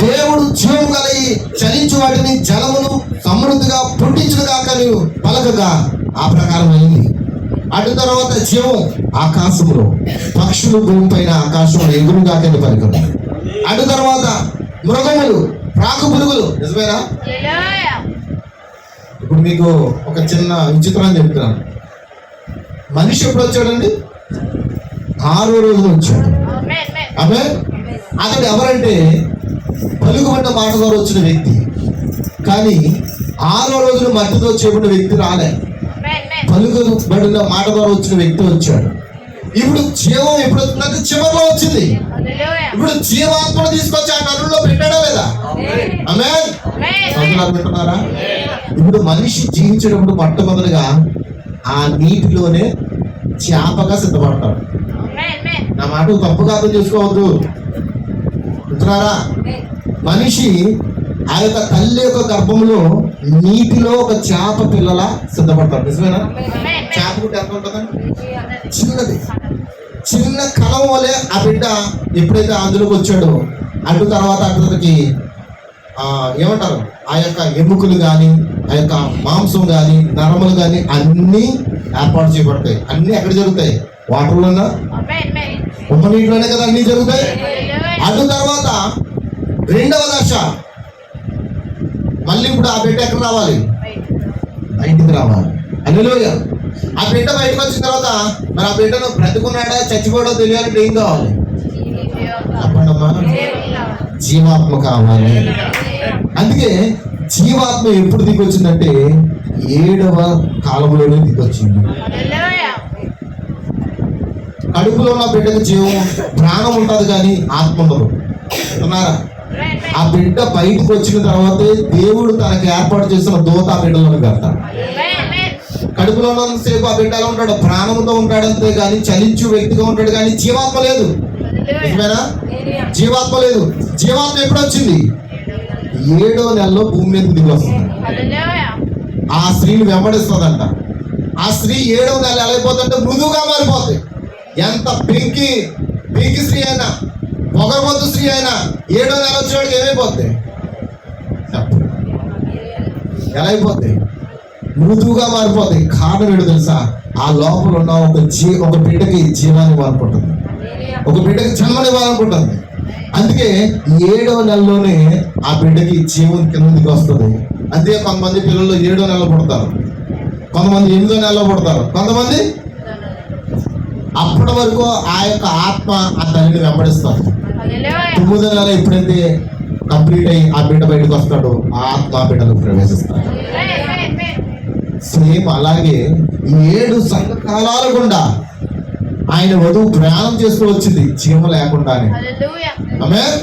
దేవుడు జీవం కలిగి చలించు వాటిని జలమును సమృద్ధిగా పుట్టించును గాక పలకగా ఆ ప్రకారం అయింది. అటు తర్వాత జీవం ఆకాశంలో, పక్షులు భూమి పైన ఆకాశంలో ఎగురుగాక పలికం. అటు తర్వాత మృగములు, ప్రాకు పురుగులు. నిజమేనా? ఇప్పుడు మీకు ఒక చిన్న విచిత్రాన్ని చెప్తున్నాను. మనిషి ఎప్పుడు వచ్చాడండి? 6వ రోజున వచ్చాడు. ఆమేన్. అతడు ఎవరంటే పలుకుబడిన మాట ద్వారా వచ్చిన వ్యక్తి. కానీ 6వ రోజున మట్టితో చేయబడిన వ్యక్తి రాలే. పలుకుబడిన మాట ద్వారా వచ్చిన వ్యక్తి వచ్చాడు. ఇప్పుడు జీవం ఎప్పుడు వచ్చిందంటే చివరిలో వచ్చింది. ఇప్పుడు జీవాత్మను తీసుకొచ్చి ఆ నరుల్లో పెట్టాడా లేదా? ఆమేన్. వింటున్నారా? ఇప్పుడు మనిషి జీవించేటప్పుడు మొట్టమొదటిగా ఆ నీటిలోనే చేపగా సిద్ధపడతాడు. నా మాట తప్పుగా అర్థం చేసుకోవద్దు. వింటున్నారా? మనిషి ఆ యొక్క తల్లి యొక్క గర్భంలో నీటిలో ఒక చేప పిల్లలా సిద్ధపడతాడు. నిజమేనా? చేప గుడ్డ ఎంత ఉంటుందండి? చిన్నది, చిన్న కలం వలె ఆ బిడ్డ ఎప్పుడైతే అందులోకి వచ్చాడో అటు తర్వాత అతనికి ఏమంటారు, ఆ యొక్క ఎముకలు కానీ, ఆ యొక్క మాంసం కానీ, నరములు కానీ అన్నీ ఏర్పాటు చేయబడతాయి. అన్నీ ఎక్కడ జరుగుతాయి? వాటర్లోనా, ఉమ్మ నీటిలోనే కదా అన్ని జరుగుతాయి. అటు తర్వాత రెండవ దశ, మళ్ళీ ఇప్పుడు ఆ బిడ్డ ఎక్కడ రావాలి? బయటికి రావాలి. హల్లెలూయా. ఆ బిడ్డ బయటకు వచ్చిన తర్వాత మరి ఆ బిడ్డను బ్రతుకున్నాడా చచ్చిపోవడో తెలియాలంటే ఏం కావాలి? చెప్పండమ్మా, జీవాత్మ కావాలి. అందుకే జీవాత్మ ఎప్పుడు దిగొచ్చిందంటే 7వ కాలంలోనే దిగొచ్చింది. కడుపులో ఉన్న బిడ్డకు జీవం ప్రాణం ఉంటుంది కానీ ఆత్మ ఉండదు. అంటున్నారా? ఆ బిడ్డ బయటకు వచ్చిన తర్వాతే దేవుడు తనకు ఏర్పాటు చేసిన దూత ఆ బిడ్డలోకి వెళ్తాడు. కడుపులో ఉన్నంతసేపు ఆ బిడ్డ ఎలా ఉంటాడు? ప్రాణంతో ఉంటాడు అంతే కానీ చలించు వ్యక్తిగా ఉంటాడు కానీ జీవాత్మ లేదు. నిజమేనా? జీవాత్మ లేదు. జీవాత్మ ఎప్పుడు వచ్చింది? 7వ నెలలో భూమి మీద దిగి వస్తుంది. ఆ స్త్రీని వెంబడిస్తుందంట. ఆ స్త్రీ 7వ నెల ఎలా అయిపోతుందంటే మృదువుగా మారిపోతుంది. ఎంత పెంకి స్త్రీ అయినా, పొగరబోతు స్త్రీ అయినా 7వ నెల వచ్చేవాడికి ఏమైపోద్ది? ఎలా అయిపోద్ది? మృదువుగా మారిపోతాయి. కారణం ఏంటో తెలుసా? ఆ లోపల ఉన్న ఒక బిడ్డకి జీవాన్ని ఇవ్వాలనుకుంటుంది, ఒక బిడ్డకి జన్మనివ్వాలనుకుంటుంది. అందుకే 7వ నెలలోనే ఆ బిడ్డకి జీవం కిందకి వస్తుంది. అంతే కొంతమంది పిల్లలు 7వ నెలలో పుడతారు, కొంతమంది 8వ నెలలో పుడతారు, కొంతమంది అప్పటి వరకు ఆ యొక్క ఆత్మ ఆ తల్లిని వెంబడిస్తారు. 9వ నెల ఎప్పుడైతే కంప్లీట్ అయ్యి ఆ బిడ్డ బయటకు వస్తాడో ఆ ఆత్మ ఆ బిడ్డలో ప్రవేశిస్తాడు. సేమ్ అలాగే 7 సంఘకాలాల గుండా ఆయన వధువు ప్రయాణం చేస్తూ వచ్చింది జీవం లేకుండానే. ఆమేన్.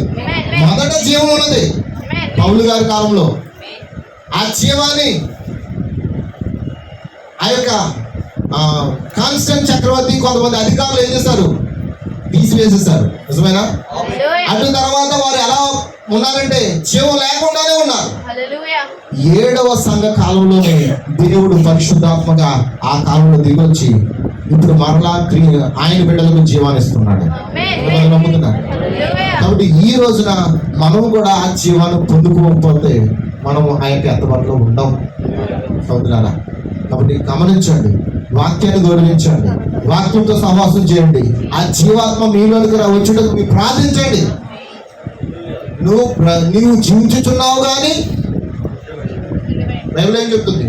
మొదట జీవం ఉన్నది పౌలు గారి కాలంలో. ఆ జీవాన్ని ఆ యొక్క కాన్స్టెంట్ చక్రవర్తి కొంతమంది అధికారులు ఏం చేశారు? తీసివేసేసారు. నిజమేనా? అటు తర్వాత వారు ఎలా ఉన్నారంటే జీవం లేకుండానే ఉన్నారు. 7వ సంఘ కాలంలోనే దేవుడు పరిశుద్ధాత్మగా ఆ కాలంలో దిగొచ్చి ఇప్పుడు మరలా ఆయన బిడ్డలకు జీవాన్ని ఇస్తున్నాడు. నమ్ముతున్నారు? కాబట్టి ఈ రోజున మనం కూడా ఆ జీవాన్ని పొందుకోకపోతే మనం ఆ యొక్క ఎత్తబడిలో ఉండం. సోదరులారా, కాబట్టి గమనించండి, వాక్యాన్ని గౌరవించండి, వాక్యంతో సహవాసం చేయండి. ఆ జీవాత్మ మీలోనికి వచ్చుటకు మీరు ప్రార్థించండి. నీవు జీవించుచున్నావు కానీ బైబిల్ ఏం చెప్తుంది?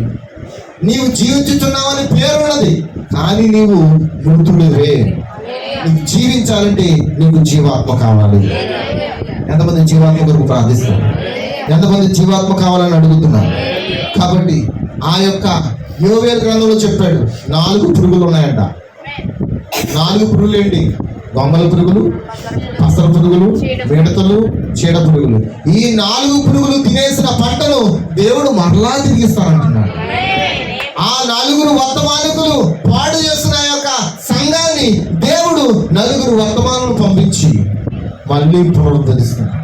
నీవు జీవించుచున్నావని పేరు ఉన్నది కానీ నీవు మృతుడివే. నీవు జీవించాలంటే నీకు జీవాత్మ కావాలి. ఎంతమంది జీవాత్మ కొరకు ప్రార్థిస్తారు? ఎంతమంది జీవాత్మ కావాలని అడుగుతున్నారు? కాబట్టి ఆ యొక్క యోవేలు గ్రంథంలో చెప్పాడు 4 పురుగులు ఉన్నాయంట. 4 పురుగులు ఏంటి? దొంగల పురుగులు, పసర పురుగులు, మిడతలు, చీడ పురుగులు. ఈ 4 పురుగులు తినేసిన పంటను దేవుడు మరలా తిరిగిస్తానంటున్నాడు. ఆ 4 వర్తమానికులు పాడు చేసిన యొక్క సంఘాన్ని దేవుడు 4 వర్తమానులు పంపించి మళ్ళీ పునరుద్ధరిస్తున్నాడు.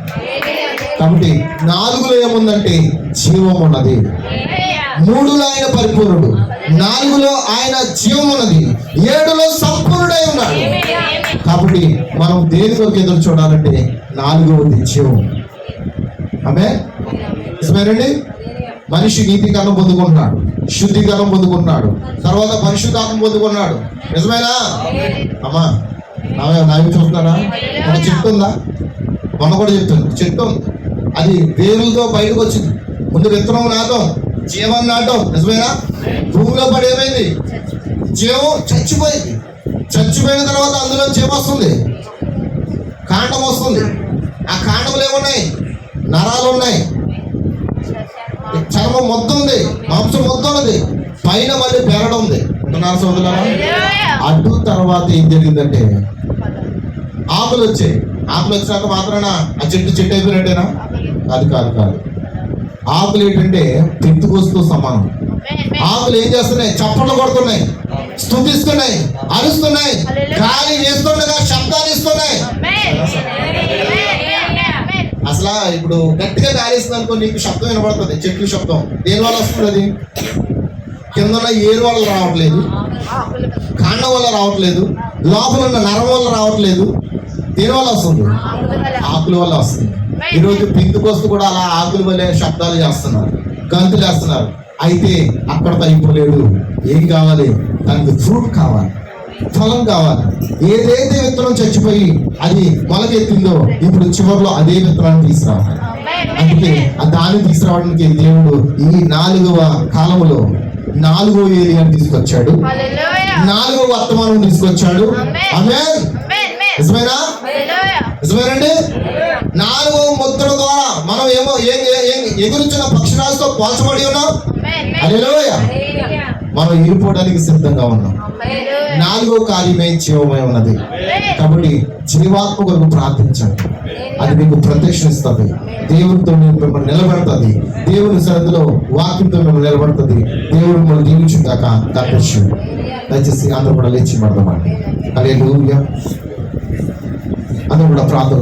కాబట్టి 4లో ఏముందంటే జీవం ఉన్నది. 3లో ఆయన పరిపూర్ణుడు, 4లో ఆయన జీవం ఉన్నది, 7లో సంపూర్ణుడై ఉన్నాడు. కాబట్టి మనం దేని కొరకు ఎదురు చూడాలంటే 4వది జీవం. ఆమేన్. నిజమేనండి? మనిషి నీతికరణం పొందుకుంటున్నాడు, శుద్ధీకరణం పొందుకుంటున్నాడు, తర్వాత పరిశుద్ధాత్మ పొందుకున్నాడు. నిజమేనా అమ్మా? నావి చూస్తున్నారా? మన చెట్టు ఉందా? మొన్న కూడా చెప్తుంది, చెట్టు ఉంది, అది వేరులతో బయటకు వచ్చింది. ముందు విత్తనం నాటం, జీవం నాటం. నిజమేనా? భూమిలో పడి ఏమైంది? జీవం చచ్చిపోయింది. చచ్చిపోయిన తర్వాత అందులో జీవం వస్తుంది, కాండం వస్తుంది. ఆ కాండంలో ఏమున్నాయి? నరాలు ఉన్నాయి, చర్మం మొత్తం ఉంది, మాంసం మొత్తం ఉన్నది, పైన మళ్ళీ పెరడం ఉంది. సోదరులారా, అడ్డు తర్వాత ఏం జరిగిందంటే ఆకులు వచ్చాయి. ఆకులు వచ్చినాక మాత్రాన ఆ చెట్టు అయిపోయినట్టేనా? కాదు కాదు కాదు. ఆకులు ఏంటంటే పెంతుకొస్తూ సమానం. ఆకులు ఏం చేస్తున్నాయి? చప్పట్లు కొడుతున్నాయి, స్తుతిస్తున్నాయి, అరుస్తున్నాయి, గాలి వేస్తుండగా శబ్దాలు ఇస్తున్నాయి. అసలు ఇప్పుడు గట్టిగా గాలి ఇస్తుంది అనుకో, నీకు శబ్దం వినబడుతుంది, చెట్లు శబ్దం. దేని వల్ల వస్తుంది? అది కింద ఉన్న ఏరు వల్ల రావట్లేదు, కాండం వల్ల రావట్లేదు, లోపల ఉన్న నరం వల్ల రావట్లేదు. దేని వల్ల వస్తుంది? ఆకుల వల్ల వస్తుంది. ఈరోజు పెంతుకొస్తూ కూడా అలా ఆకుల వల్లే శబ్దాలు చేస్తున్నారు, గంతులు వేస్తున్నారు. అయితే అక్కడ అయిపోలేదు. ఏం కావాలి? దానికి ఫ్రూట్ కావాలి. ఫలం కావాలి. ఏదైతే విత్తనం చచ్చిపోయి అది మొలకెత్తిందో ఇప్పుడు చివరిలో అదే విత్తనాన్ని తీసుకురావాలి. అందుకే ఆ దాన్ని తీసుకురావడానికి దేవుడు ఈ 4వ కాలములో 4వ ఏలియాను తీసుకొచ్చాడు, 4వ వర్తమానం తీసుకొచ్చాడు. ఆమేన్. నిజమేనా? నిజమేనండి. 4వ ముద్ర ద్వారా మనం ఏమో ఎగురుచున్న పక్షిరాజుతో పోల్చబడి ఉన్నాం. హల్లెలూయా. మనం ఎగిరిపోవడానికి సిద్ధంగా ఉన్నాం. 4వ కార్యమే జీవమై ఉన్నది. కాబట్టి జీవాత్మ కొరకు ప్రార్థించండి, అది మీకు ప్రత్యక్షిస్తుంది. దేవునితో మిమ్మల్ని నిలబడుతుంది. దేవుని సన్నిధిలో వాక్యంతో మిమ్మల్ని నిలబడుతుంది. దేవుడు మిమ్మల్ని దీవించుగాక. దయచేసి అందరూ కూడా లేచి పడదామండి. హల్లెలూయా. అందరూ కూడా ప్రార్థన